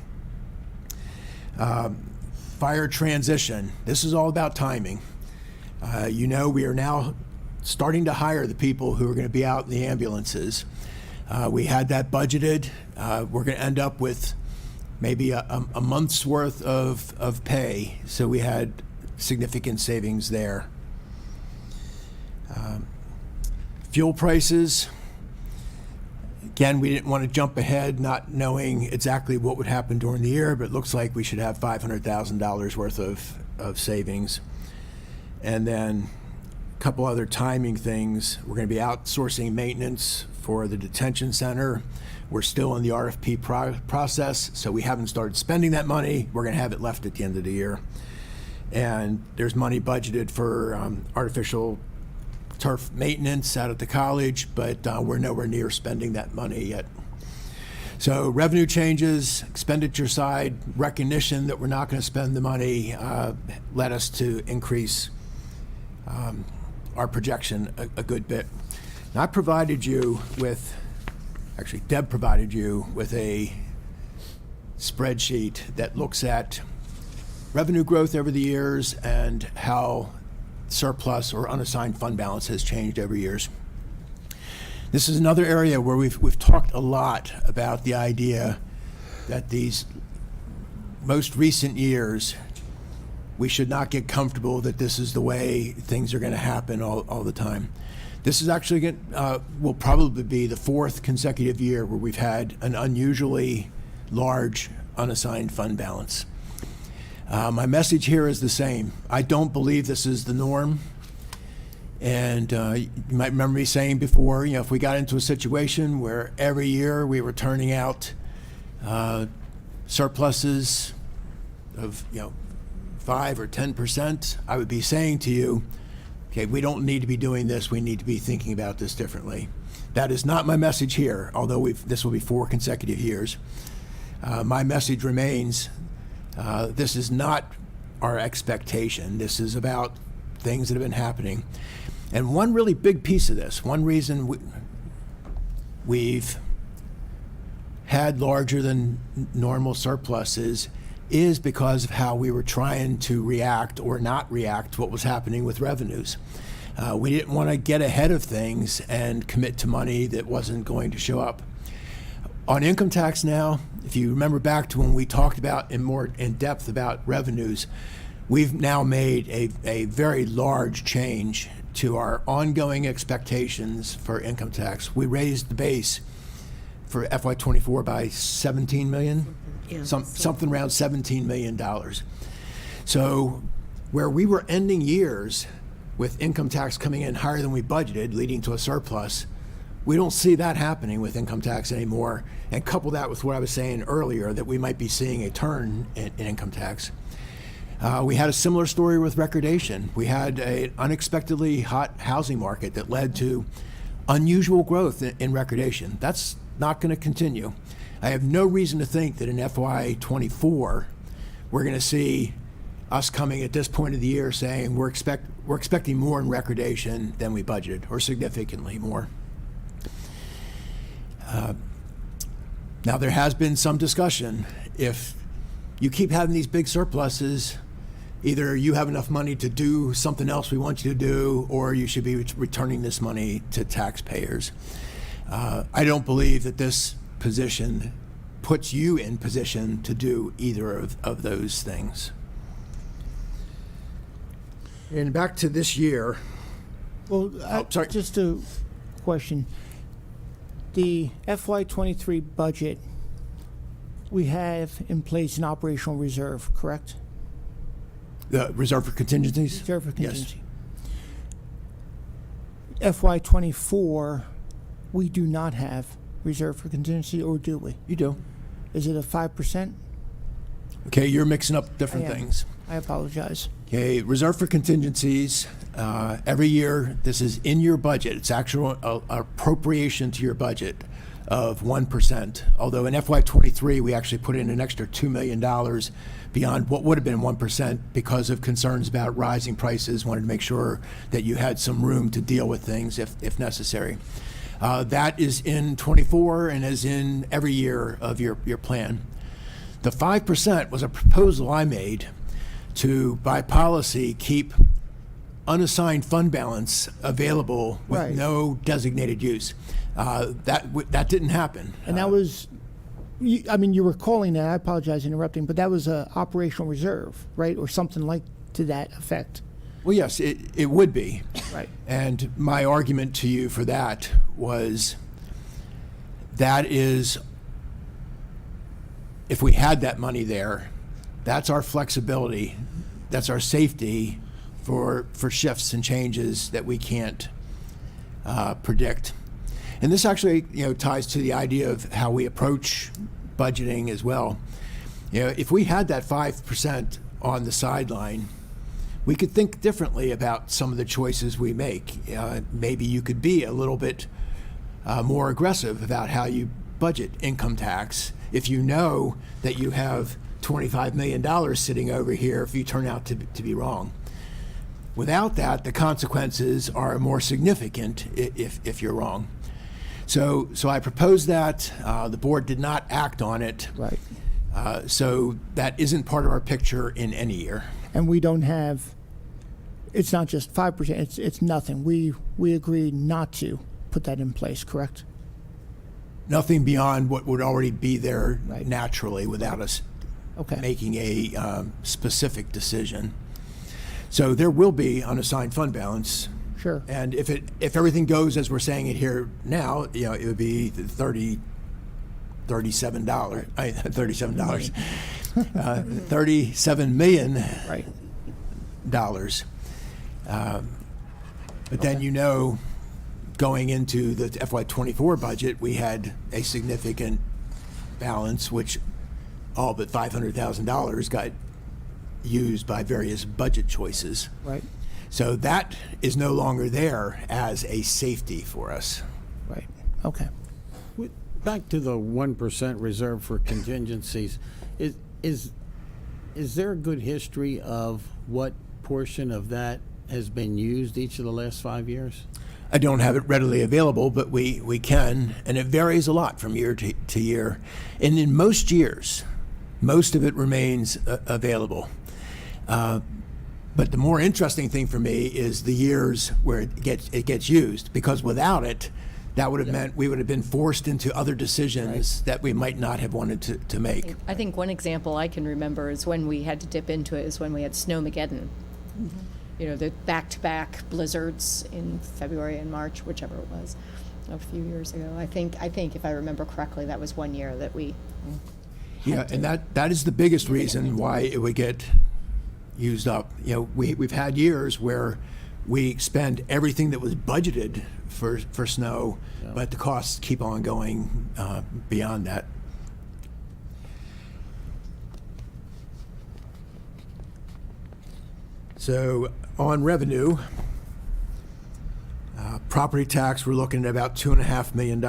Fire transition. This is all about timing. We are now starting to hire the people who are going to be out in the ambulances. We had that budgeted. We're going to end up with maybe a month's worth of pay, so we had significant savings there. Fuel prices, again, we didn't want to jump ahead not knowing exactly what would happen during the year, but it looks like we should have $500,000 worth of savings. And then a couple other timing things. We're going to be outsourcing maintenance for the detention center. We're still in the RFP process, so we haven't started spending that money. We're going to have it left at the end of the year. And there's money budgeted for artificial turf maintenance out at the college, but we're nowhere near spending that money yet. So revenue changes, expenditure side, recognition that we're not going to spend the money led us to increase our projection a good bit. Now, I provided you with, actually Deb provided you with a spreadsheet that looks at revenue growth over the years and how surplus or unassigned fund balance has changed over years. This is another area where we've talked a lot about the idea that these most recent years, we should not get comfortable that this is the way things are going to happen all the time. This is actually will probably be the 4th consecutive year where we've had an unusually large unassigned fund balance. My message here is the same. I don't believe this is the norm. And you might remember me saying before, if we got into a situation where every year we were turning out surpluses of 5 or 10%, I would be saying to you, okay, we don't need to be doing this. We need to be thinking about this differently. That is not my message here, although this will be 4 consecutive years. My message remains, this is not our expectation. This is about things that have been happening. And one really big piece of this, one reason we've had larger than normal surpluses is because of how we were trying to react or not react to what was happening with revenues. We didn't want to get ahead of things and commit to money that wasn't going to show up. On income tax now, if you remember back to when we talked about more in depth about revenues, we've now made a very large change to our ongoing expectations for income tax. We raised the base for FY24 by $17 million, something around $17 million. So where we were ending years with income tax coming in higher than we budgeted, leading to a surplus, we don't see that happening with income tax anymore. And couple that with what I was saying earlier, that we might be seeing a turn in income tax. We had a similar story with recordation. We had an unexpectedly hot housing market that led to unusual growth in recordation. That's not going to continue. I have no reason to think that in FY24 we're going to see us coming at this point of the year saying we're expecting more in recordation than we budgeted, or significantly more. Now there has been some discussion. If you keep having these big surpluses, either you have enough money to do something else we want you to do, or you should be returning this money to taxpayers. I don't believe that this position puts you in position to do either of those things. And back to this year. Well, sorry. Just a question. The FY23 budget, we have in place an operational reserve, correct? The reserve for contingencies? Reserve for Yes. contingency. FY24, we do not have reserve for contingency, or do we? You do. Is it a 5%? Okay, you're mixing up different I am. things. I apologize. Okay, reserve for contingencies, every year, this is in your budget. It's actual appropriation to your budget of 1%. Although in FY23, we actually put in an extra $2 million beyond what would have been 1% because of concerns about rising prices. Wanted to make sure that you had some room to deal with things if necessary. That is in 24 and is in every year of your plan. The 5% was a proposal I made to, by policy, keep unassigned fund balance available with Right. no designated use. That didn't happen. And that was, you were calling that, I apologize interrupting, but that was a operational reserve, right? Or something like to that effect. Well, yes, it would be. Right. And my argument to you for that was that is, if we had that money there, that's our flexibility, that's our safety for shifts and changes that we can't predict. And this actually, ties to the idea of how we approach budgeting as well. If we had that 5% on the sideline, we could think differently about some of the choices we make. Maybe you could be a little bit more aggressive about how you budget income tax if you know that you have $25 million sitting over here if you turn out to be wrong. Without that, the consequences are more significant if you're wrong. So I proposed that. The board did not act on it. Right. So that isn't part of our picture in any year. And we don't have, it's not just 5%, it's nothing. We agreed not to put that in place, correct? Nothing beyond what would already be there Right. naturally without us Okay. making a specific decision. So there will be unassigned fund balance. Sure. And if everything goes as we're saying it here now, it would be $37, $37 million. Right. But then, going into the FY24 budget, we had a significant balance, which all but $500,000 got used by various budget choices. Right. So that is no longer there as a safety for us. Right. Okay. Back to the 1% reserve for contingencies, is there a good history of what portion of that has been used each of the last 5 years? I don't have it readily available, but we can, and it varies a lot from year to year. And in most years, most of it remains available. But the more interesting thing for me is the years where it gets used, because without it, that would have meant we would have been forced into other decisions that we might not have wanted to make. I think one example I can remember is when we had to dip into it is when we had Snowmageddon. The back-to-back blizzards in February and March, whichever it was, a few years ago. I think if I remember correctly, that was one year that we. Yeah, and that is the biggest reason why it would get used up. We've had years where we spend everything that was budgeted for snow, but the costs keep on going beyond that. So on revenue, property tax, we're looking at about $2.5 million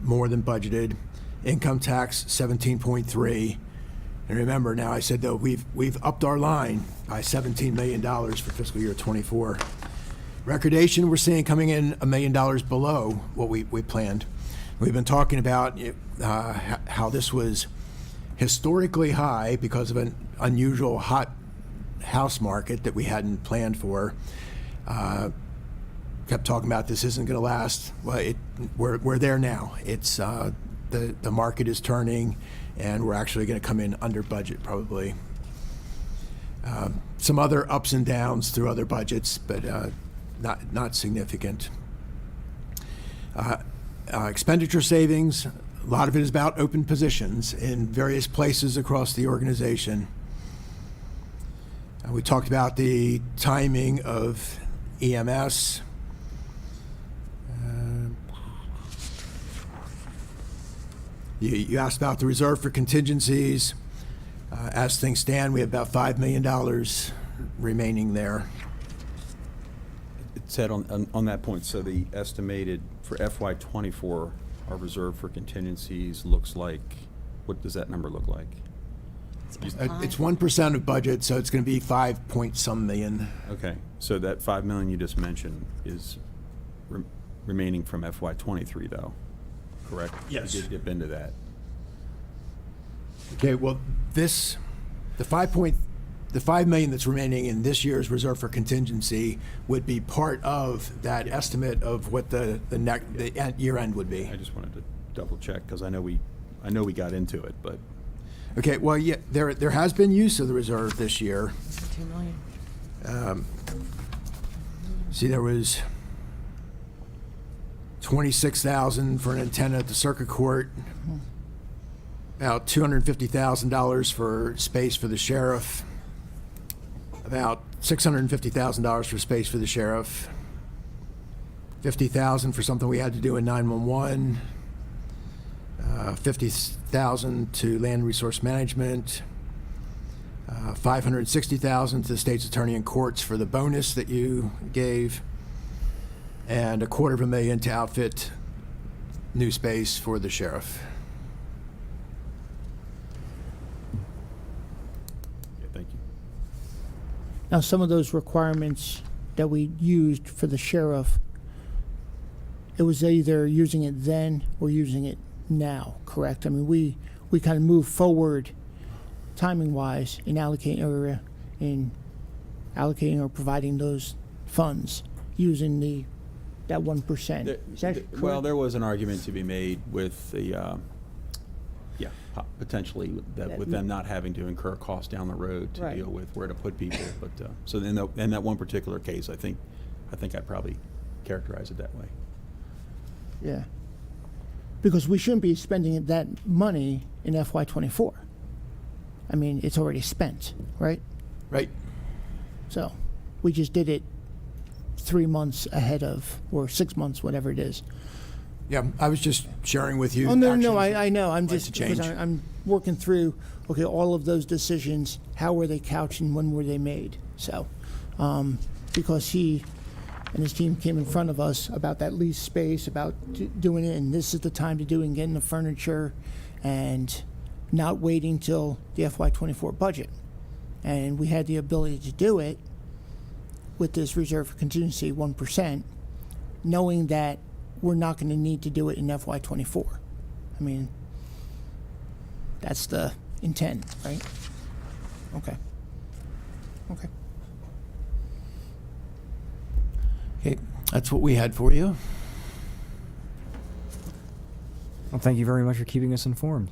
more than budgeted. Income tax, 17.3. And remember, now I said though we've upped our line by $17 million for fiscal year '24. Recordation, we're seeing coming in $1 million below what we planned. We've been talking about how this was historically high because of an unusual hot house market that we hadn't planned for. Kept talking about this isn't going to last. Well, we're there now. It's the market is turning, and we're actually going to come in under budget probably. Some other ups and downs through other budgets, but not significant. Expenditure savings, a lot of it is about open positions in various places across the organization. We talked about the timing of EMS. You asked about the reserve for contingencies. As things stand, we have about $5 million remaining there. It said on that point, so the estimated for FY24, our reserve for contingencies looks like, what does that number look like? It's 1% of budget, so it's going to be 5 point some million. Okay, so that 5 million you just mentioned is remaining from FY23 though, correct? Yes. You did dip into that. Okay, well, the 5 million that's remaining in this year's reserve for contingency would be part of that estimate of what the year end would be. I just wanted to double check because I know we got into it, but. Okay, well, yeah, there has been use of the reserve this year. $2 million. See, there was $26,000 for an antenna at the circuit court, about $250,000 for space for the sheriff, about $650,000 for space for the sheriff, $50,000 for something we had to do in 911, $50,000 to land resource management, $560,000 to the state's attorney and courts for the bonus that you gave, and $250,000 to outfit new space for the sheriff. Yeah, thank you. Now, some of those requirements that we used for the sheriff, it was either using it then or using it now, correct? I mean, we kind of moved forward timing-wise in allocating or in allocating or providing those funds using that 1%. Is that Well, correct? there was an argument to be made with the, potentially with them not having to incur costs down the road to Right. deal with where to put people. But so in that one particular case, I think I'd probably characterize it that way. Yeah. Because we shouldn't be spending that money in FY24. I mean, it's already spent, right? Right. So we just did it 3 months ahead of, or 6 months, whatever it is. Yeah, I was just sharing with you. Oh, no, actions I know. I'm like just, to because change. I'm working through, okay, all of those decisions, how were they couched and when were they made? So, because he and his team came in front of us about that lease space, about doing it, and this is the time to do it and getting the furniture and not waiting till the FY24 budget. And we had the ability to do it with this reserve for contingency 1%, knowing that we're not going to need to do it in FY24. I mean, that's the intent, right? Okay. Okay. Okay, that's what we had for you. Well, thank you very much for keeping us informed.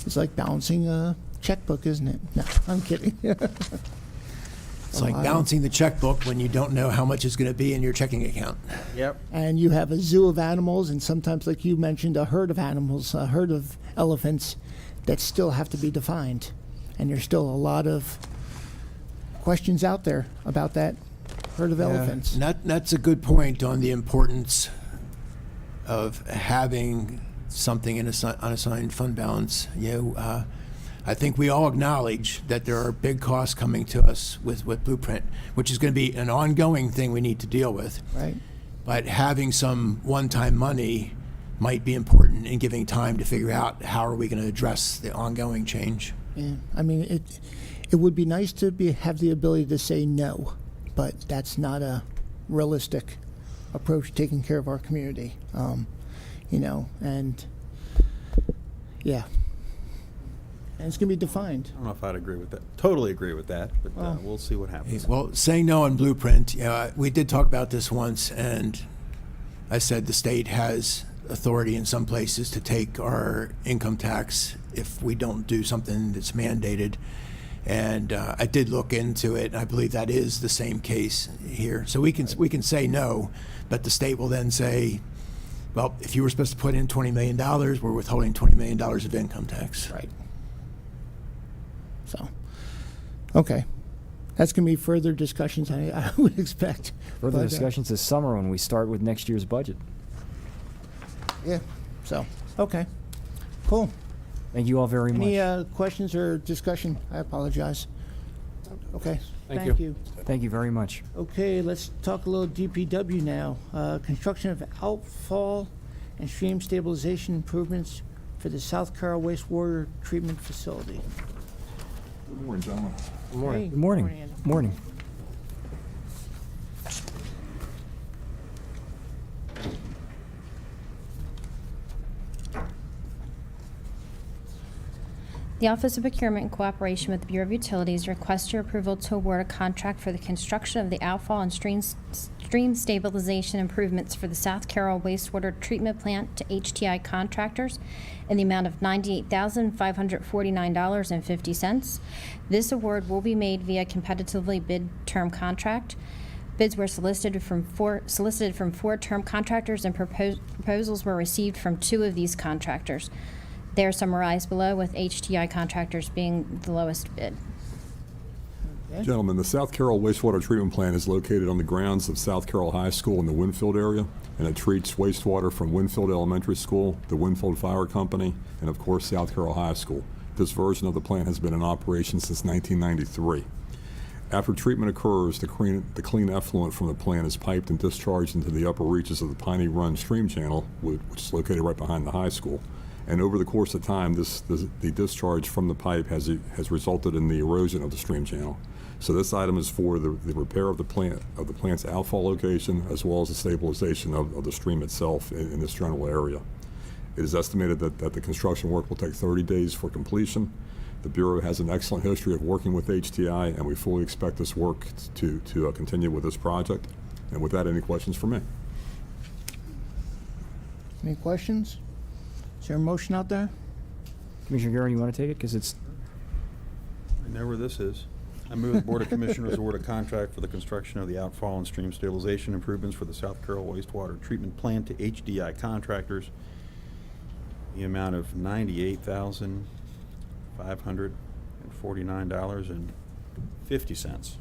It's like balancing a checkbook, isn't it? No, I'm kidding. It's like balancing the checkbook when you don't know how much is going to be in your checking account. Yep. And you have a zoo of animals, and sometimes, like you mentioned, a herd of animals, a herd of elephants that still have to be defined. And there's still a lot of questions out there about that herd of elephants. And that's a good point on the importance of having something in unassigned fund balance. I think we all acknowledge that there are big costs coming to us with Blueprint, which is going to be an ongoing thing we need to deal with. Right. But having some one-time money might be important in giving time to figure out how are we going to address the ongoing change. Yeah. I mean, it would be nice to have the ability to say no, but that's not a realistic approach to taking care of our community. And yeah. And it's going to be defined. I don't know if I'd agree with that. Totally agree with that, but we'll see what happens. Well, saying no on Blueprint, we did talk about this once, and I said the state has authority in some places to take our income tax if we don't do something that's mandated. And I did look into it, and I believe that is the same case here. So we can say no, but the state will then say, well, if you were supposed to put in $20 million, we're withholding $20 million of income tax. Right. So, okay. That's going to be further discussions, I would expect. Further But, discussions this summer when we start with next year's budget. Yeah. So, okay. Cool. Thank you all very much. Any questions or discussion? I apologize. Okay. Thank you. Thank you very much. Okay, let's talk a little DPW now. Construction of outfall and stream stabilization improvements for the South Carroll wastewater treatment facility. Good morning, gentlemen. Good morning. Hey, Good morning. Andy. Morning. The Office of Procurement, in cooperation with the Bureau of Utilities, requests your approval to award a contract for the construction of the outfall and stream stabilization improvements for the South Carroll wastewater treatment plant to HTI contractors in the amount of $98,549.50. This award will be made via competitively bid term contract. Bids were solicited from four term contractors, and proposals were received from 2 of these contractors. They are summarized below, with HTI contractors being the lowest bid. Gentlemen, the South Carroll wastewater treatment plant is located on the grounds of South Carroll High School in the Winfield area, and it treats wastewater from Winfield Elementary School, the Winfield Fire Company, and of course South Carroll High School. This version of the plant has been in operation since 1993. After treatment occurs, the clean effluent from the plant is piped and discharged into the upper reaches of the Piney Run stream channel, which is located right behind the high school. And over the course of time, the discharge from the pipe has resulted in the erosion of the stream channel. So this item is for the repair of the plant's outfall location, as well as the stabilization of the stream itself in this general area. It is estimated that the construction work will take 30 days for completion. The Bureau has an excellent history of working with HDI, and we fully expect this work to continue with this project. And with that, any questions for me? Any questions? Is there a motion out there? Commissioner Guerin, you want to take it? Because it's I know where this is. I move the Board of Commissioners award a contract for the construction of the outfall and stream stabilization improvements for the South Carroll wastewater treatment plant to HDI contractors. The amount of $98,549.50.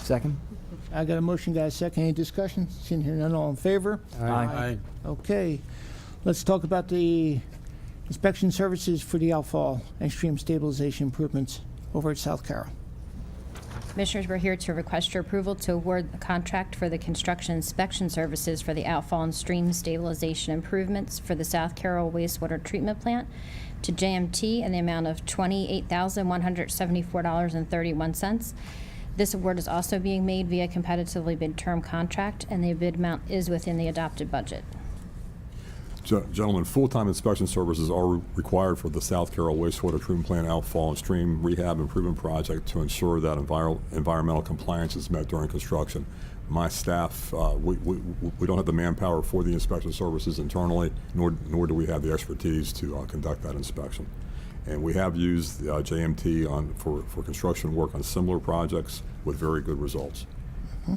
second. I got a motion, got a second. Any discussion? Seeing here none, all in favor? Aye. Okay, let's talk about the inspection services for the outfall and stream stabilization improvements over at South Carroll. Commissioners, we're here to request your approval to award the contract for the construction inspection services for the outfall and stream stabilization improvements for the South Carroll wastewater treatment plant to JMT in the amount of $28,174.31. This award is also being made via competitively bid term contract, and the bid amount is within the adopted budget. Gentlemen, full-time inspection services are required for the South Carroll wastewater treatment plant outfall and stream rehab improvement project to ensure that environmental compliance is met during construction. My staff, we don't have the manpower for the inspection services internally, nor do we have the expertise to conduct that inspection. And we have used JMT for construction work on similar projects with very good results.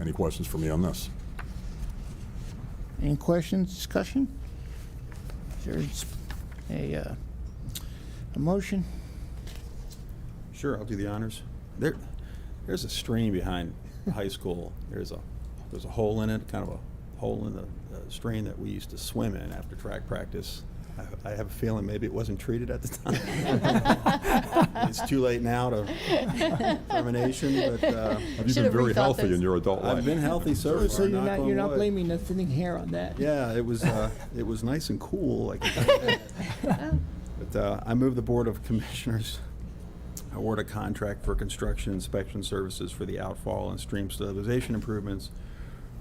Any questions for me on this? Any questions, discussion? Is there a motion? Sure, I'll do the honors. There's a stream behind the high school. There's a hole in it, kind of a hole in the stream that we used to swim in after track practice. I have a feeling maybe it wasn't treated at the time. It's too late now to termination, but Have you been very healthy in your adult life? I've been healthy so far. So you're knock on not wood. blaming the thinning hair on that? Yeah, it was nice and cool. But I move the Board of Commissioners award a contract for construction inspection services for the outfall and stream stabilization improvements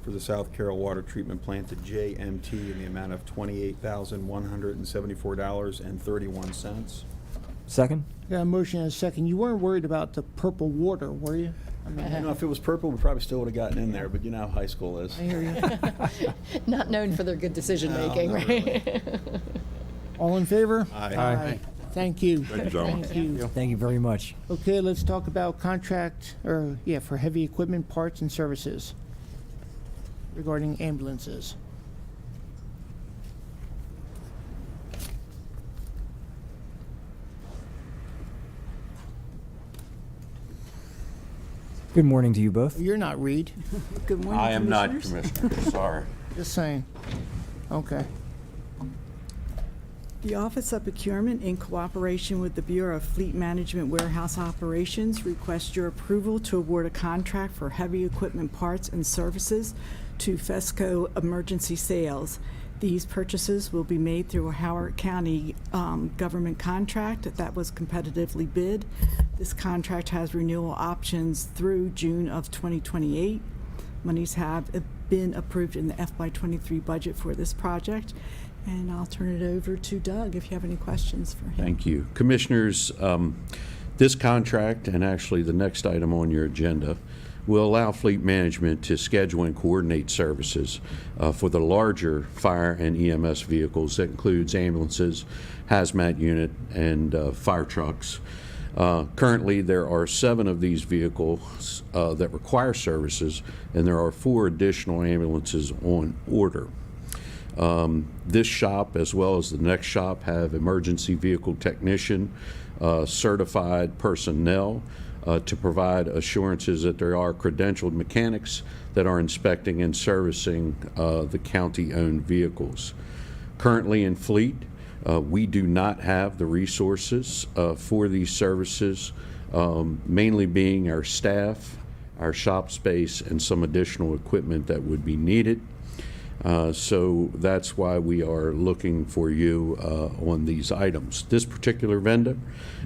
for the South Carroll water treatment plant to JMT in the amount of $28,174.31. Second. Got a motion and a second. You weren't worried about the purple water, were you? I mean, You know, if it was purple, we probably still would have gotten in there, but you know how high school is. I hear you. Not known for their good decision-making, not right? All in favor? Aye. Thank you. Thank you, gentlemen. Thank you. Thank you very much. Okay, let's talk about contract, for heavy equipment, parts, and services regarding ambulances. Good morning to you both. You're not Reed. Good morning, I am not, Commissioners. Commissioner, sorry. Just saying. Okay. The Office of Procurement, in cooperation with the Bureau of Fleet Management Warehouse Operations, requests your approval to award a contract for heavy equipment parts and services to FESCO Emergency Sales. These purchases will be made through a Howard County government contract that was competitively bid. This contract has renewal options through June of 2028. Monies have been approved in the FY23 budget for this project. And I'll turn it over to Doug if you have any questions for him. Thank you. Commissioners, this contract, and actually the next item on your agenda, will allow fleet management to schedule and coordinate services for the larger fire and EMS vehicles. That includes ambulances, hazmat unit, and fire trucks. Currently, there are 7 of these vehicles that require services, and there are 4 additional ambulances on order. This shop, as well as the next shop, have emergency vehicle technician, certified personnel to provide assurances that there are credentialed mechanics that are inspecting and servicing the county-owned vehicles. Currently in fleet, we do not have the resources for these services, mainly being our staff, our shop space, and some additional equipment that would be needed. So that's why we are looking for you on these items. This particular vendor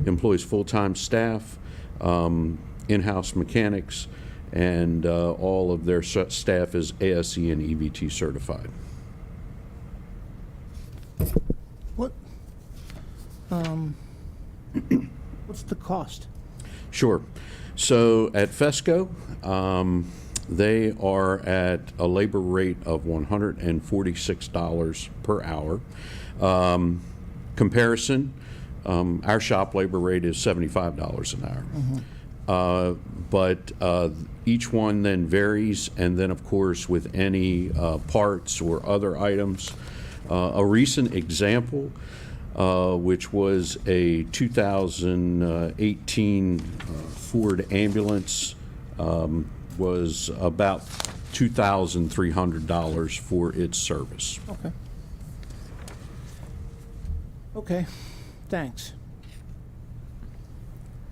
employs full-time staff, in-house mechanics, and all of their staff is ASE and EVT certified. What What's the cost? Sure. So at FESCO, they are at a labor rate of $146 per hour. Comparison, our shop labor rate is $75 an hour. But each one then varies, and then of course with any parts or other items. A recent example, which was a 2018 Ford ambulance, was about $2,300 for its service. Okay. Okay, thanks.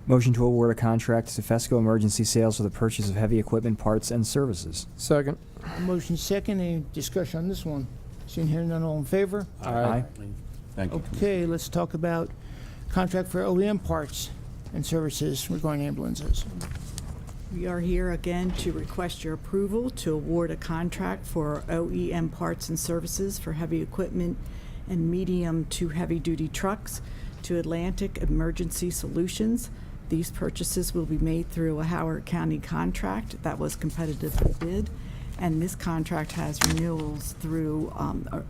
Motion to award a contract to Fesco Emergency Sales for the purchase of heavy equipment, parts, and services. Second. Motion second, any discussion on this one? Seeing here none, all in favor? Aye. Thank you. Okay, let's talk about contract for OEM parts and services regarding ambulances. We are here again to request your approval to award a contract for OEM parts and services for heavy equipment and medium to heavy-duty trucks to Atlantic Emergency Solutions. These purchases will be made through a Howard County contract that was competitively bid, and this contract has renewals through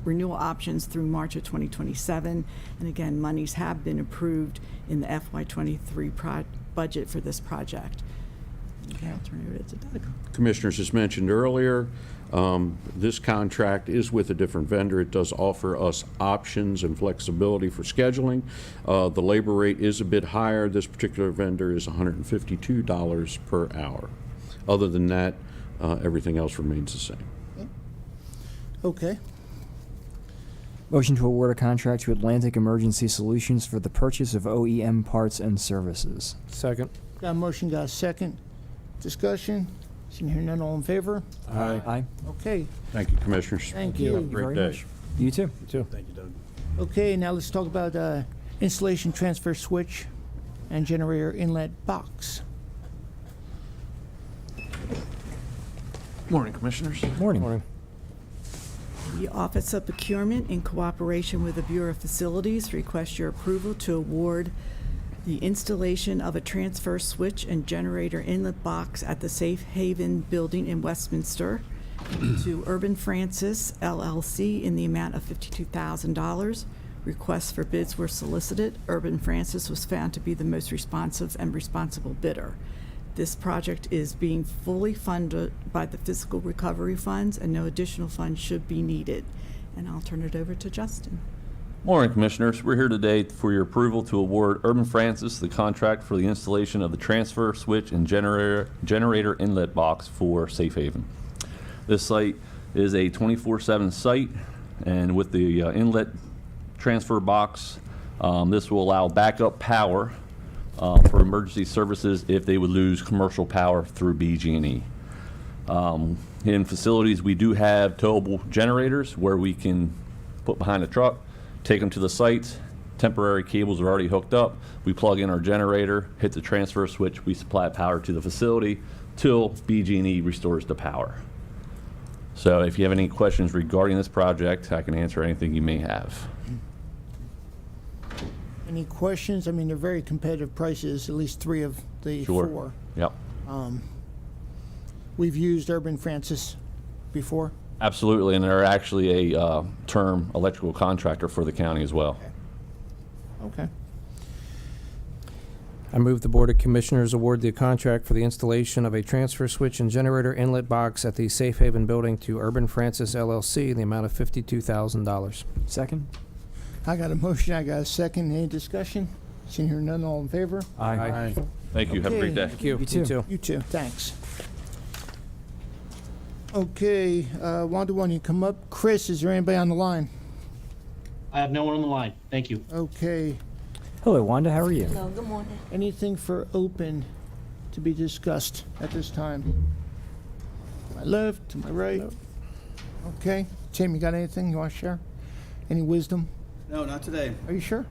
renewal options through March of 2027. And again, monies have been approved in the FY23 budget for this project. Okay, I'll turn it over to Doug. Commissioners, as mentioned earlier, this contract is with a different vendor. It does offer us options and flexibility for scheduling. The labor rate is a bit higher. This particular vendor is $152 per hour. Other than that, everything else remains the same. Okay, Motion to award a contract to Atlantic Emergency Solutions for the purchase of OEM parts and services. Second. got a motion, got a second. Discussion? Seeing here none, all in favor? Aye. Okay, Thank you, Commissioners. thank you. Great day. You too. You too. Thank you, Doug. Okay, now let's talk about installation transfer switch and generator inlet box. Morning, Commissioners. Morning. Morning. The Office of Procurement, in cooperation with the Bureau of Facilities, requests your approval to award the installation of a transfer switch and generator inlet box at the Safe Haven Building in Westminster to Urban Francis LLC in the amount of $52,000. Requests for bids were solicited. Urban Francis was found to be the most responsive and responsible bidder. This project is being fully funded by the fiscal recovery funds, and no additional funds should be needed. And I'll turn it over to Justin. Morning, Commissioners. We're here today for your approval to award Urban Francis the contract for the installation of the transfer switch and generator inlet box for Safe Haven. This site is a 24/7 site, and with the inlet transfer box, this will allow backup power for emergency services if they would lose commercial power through BG&E. In facilities, we do have towable generators where we can put behind the truck, take them to the sites. Temporary cables are already hooked up. We plug in our generator, hit the transfer switch, we supply power to the facility till BG&E restores the power. So if you have any questions regarding this project, I can answer anything you may have. Any questions? I mean, they're very competitive prices, at least 3 of the Sure. 4. Yep. We've used Urban Francis before. Absolutely, and they're actually a term electrical contractor for the county as well. Okay. I move the Board of Commissioners award the contract for the installation of a transfer switch and generator inlet box at the Safe Haven Building to Urban Francis LLC in the amount of $52,000. Second. I got a motion, I got a second. Any discussion? Seeing here none, all in favor? Aye. Thank you. Have a great day. Thank you. You too. You too, thanks. Okay, Wanda, why don't you come up? Chris, is there anybody on the line? I have no one on the line. Thank you. Okay, Hello, Wanda. How are you? Hello, good morning. anything for open to be discussed at this time? To my left, to my right? Okay, Tim, you got anything you want to share? Any wisdom? No, not today. Are you sure?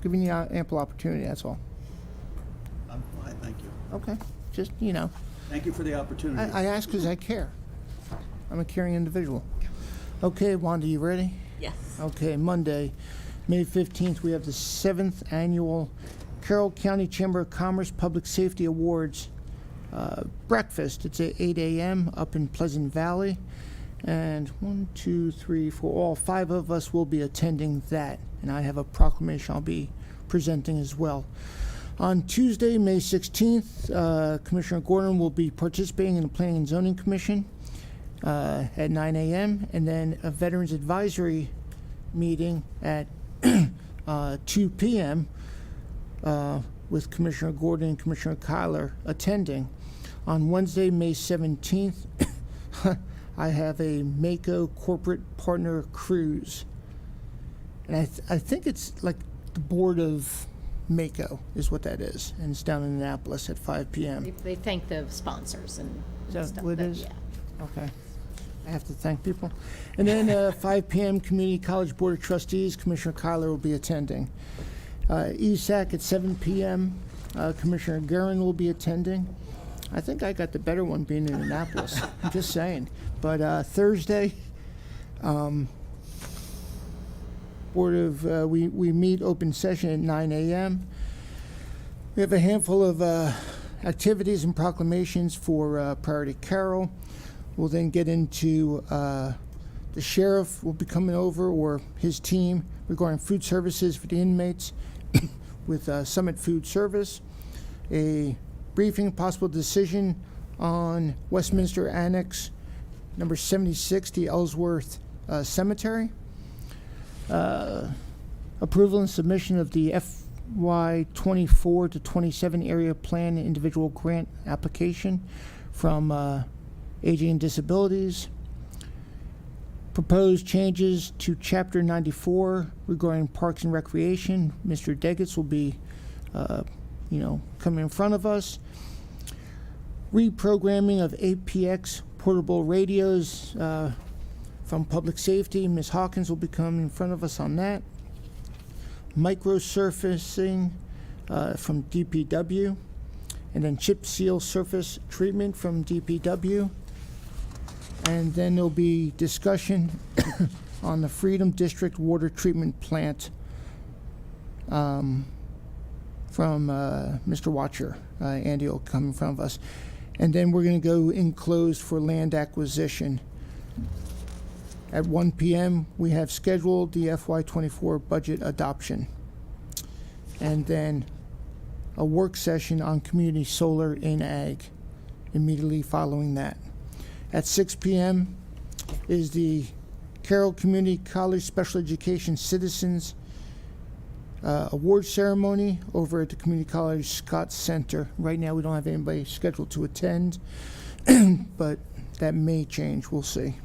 Giving you ample opportunity, that's all. I'm fine, thank you. Okay, just, you know, Thank you for the opportunity. I ask because I care. I'm a caring individual. Okay, Wanda, you ready? Yes. Okay, Monday, May 15th, we have the 7th Annual Carroll County Chamber of Commerce Public Safety Awards breakfast. It's at 8 a.m. up in Pleasant Valley. And 1, 2, 3, 4, all 5 of us will be attending that. And I have a proclamation I'll be presenting as well. On Tuesday, May 16th, Commissioner Gordon will be participating in the Planning and Zoning Commission at 9 a.m. and then a Veterans Advisory meeting at 2 p.m. With Commissioner Gordon and Commissioner Kyler attending. On Wednesday, May 17th, I have a Mako corporate partner cruise. And I think it's like the board of Mako is what that is. And it's down in Annapolis at 5 p.m. They thank the sponsors and Is that stuff. what it that- is? Yeah. Okay. I have to thank people. And then 5 p.m. Community College Board of Trustees, Commissioner Kyler will be attending. ESAC at 7 p.m., Commissioner Guerin will be attending. I think I got the better one being in Annapolis. I'm just saying. But Thursday, Board of, we meet open session at 9 a.m. We have a handful of activities and proclamations for Priority Carroll. We'll then get into the sheriff will be coming over, or his team, regarding food services for the inmates with Summit Food Service. A briefing, possible decision on Westminster Annex number 76, the Ellsworth Cemetery. Approval and submission of the FY 24 to 27 area plan individual grant application from Aging and Disabilities. Proposed changes to Chapter 94 regarding Parks and Recreation. Mr. Deggets will be, coming in front of us. Reprogramming of APX portable radios from Public Safety. Ms. Hawkins will be coming in front of us on that. Microsurfacing from DPW. And then chip seal surface treatment from DPW. And then there'll be discussion on the Freedom District Water Treatment Plant from Mr. Watcher. Andy will come in front of us. And then we're going to go in closed for land acquisition. At 1 p.m., we have scheduled the FY24 budget adoption. And then a work session on community solar in ag immediately following that. At 6 p.m. is the Carroll Community College Special Education Citizens Award Ceremony over at the Community College Scott Center. Right now, we don't have anybody scheduled to attend, but that may change. We'll see.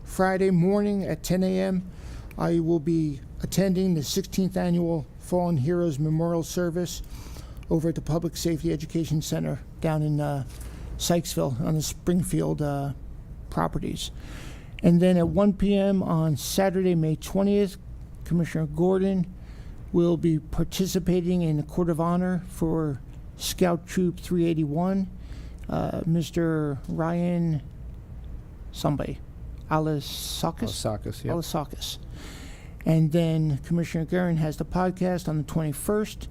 Friday morning at 10 a.m., I will be attending the 16th Annual Fallen Heroes Memorial Service over at the Public Safety Education Center down in Sykesville on the Springfield properties. And then at 1 p.m. on Saturday, May 20th, Commissioner Gordon will be participating in the Court of Honor for Scout Troop 381. Mr. Ryan somebody, Alasakis? Alasakis, yep. Alasakis. And then Commissioner Guerin has the podcast on the 21st.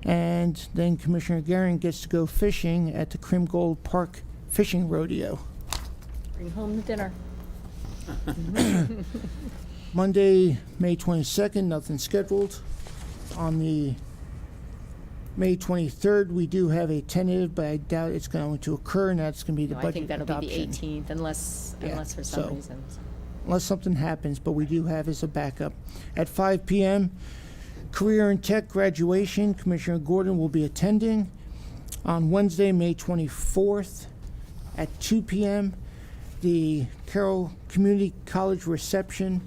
And then Commissioner Guerin gets to go fishing at the Crimgold Park Fishing Rodeo. Bring home the dinner. Monday, May 22nd, nothing scheduled. On the May 23rd, we do have a tentative, but I doubt it's going to occur, and that's going to be the No, budget I think that'll adoption. be the 18th, unless for so- some reason. Unless something happens, but we do have as a backup. At 5 p.m., Career and Tech graduation, Commissioner Gordon will be attending. On Wednesday, May 24th, at 2 p.m., the Carroll Community College reception,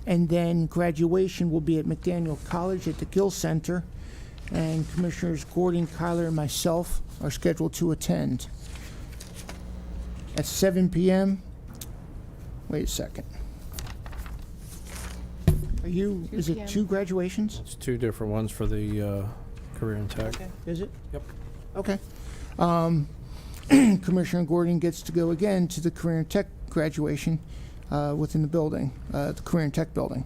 and then graduation will be at McDaniel College at the Gill Center, and Commissioners Gordon, Kyler, and myself are scheduled to attend. At 7 p.m., wait a second. Is it 2 graduations? It's 2 different ones for the career and tech. Is it? Yep. Okay. Commissioner Gordon gets to go again to the Career and Tech graduation within the building, the Career and Tech building.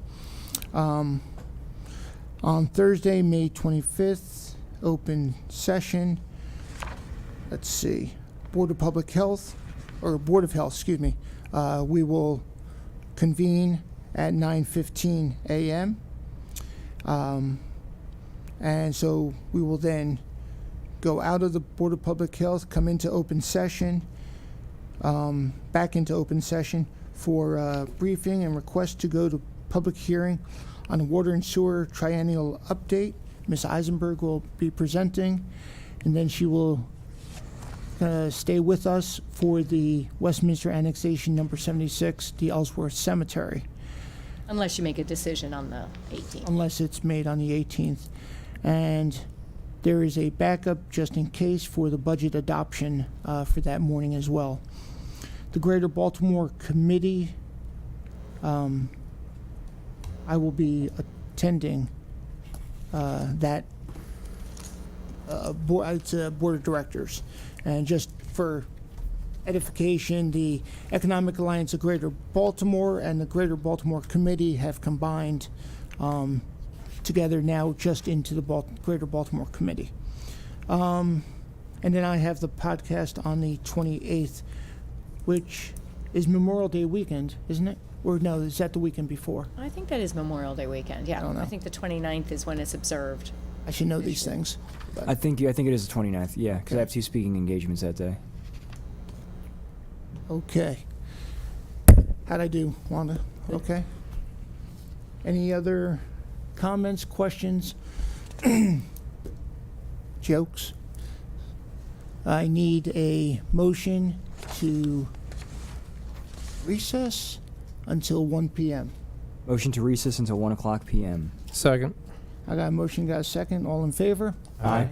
On Thursday, May 25th, open session. Let's see, Board of Public Health, or Board of Health, excuse me. We will convene at 9:15 a.m. And so we will then go out of the Board of Public Health, come into open session, back into open session for briefing and request to go to public hearing on the water and sewer triennial update. Ms. Eisenberg will be presenting, and then she will stay with us for the Westminster Annexation Number 76, the Ellsworth Cemetery, Unless you make a decision on the 18th. unless it's made on the 18th. And there is a backup just in case for the budget adoption for that morning as well. The Greater Baltimore Committee, I will be attending that it's a board of directors. And just for edification, the Economic Alliance of Greater Baltimore and the Greater Baltimore Committee have combined together now just into the Greater Baltimore Committee. And then I have the podcast on the 28th, which is Memorial Day weekend, isn't it? Or no, is that the weekend before? I think that is Memorial Day weekend, yeah. don't know. I think the 29th is when it's observed. I should know these things. I think it is the 29th, yeah, because I have 2 speaking engagements that day. Okay. How'd I do, Wanda? Okay. Any other comments, questions, jokes? I need a motion to recess until 1 p.m. Motion to recess until 1 o'clock p.m. Second. I got a motion, got a second. All in favor? Aye.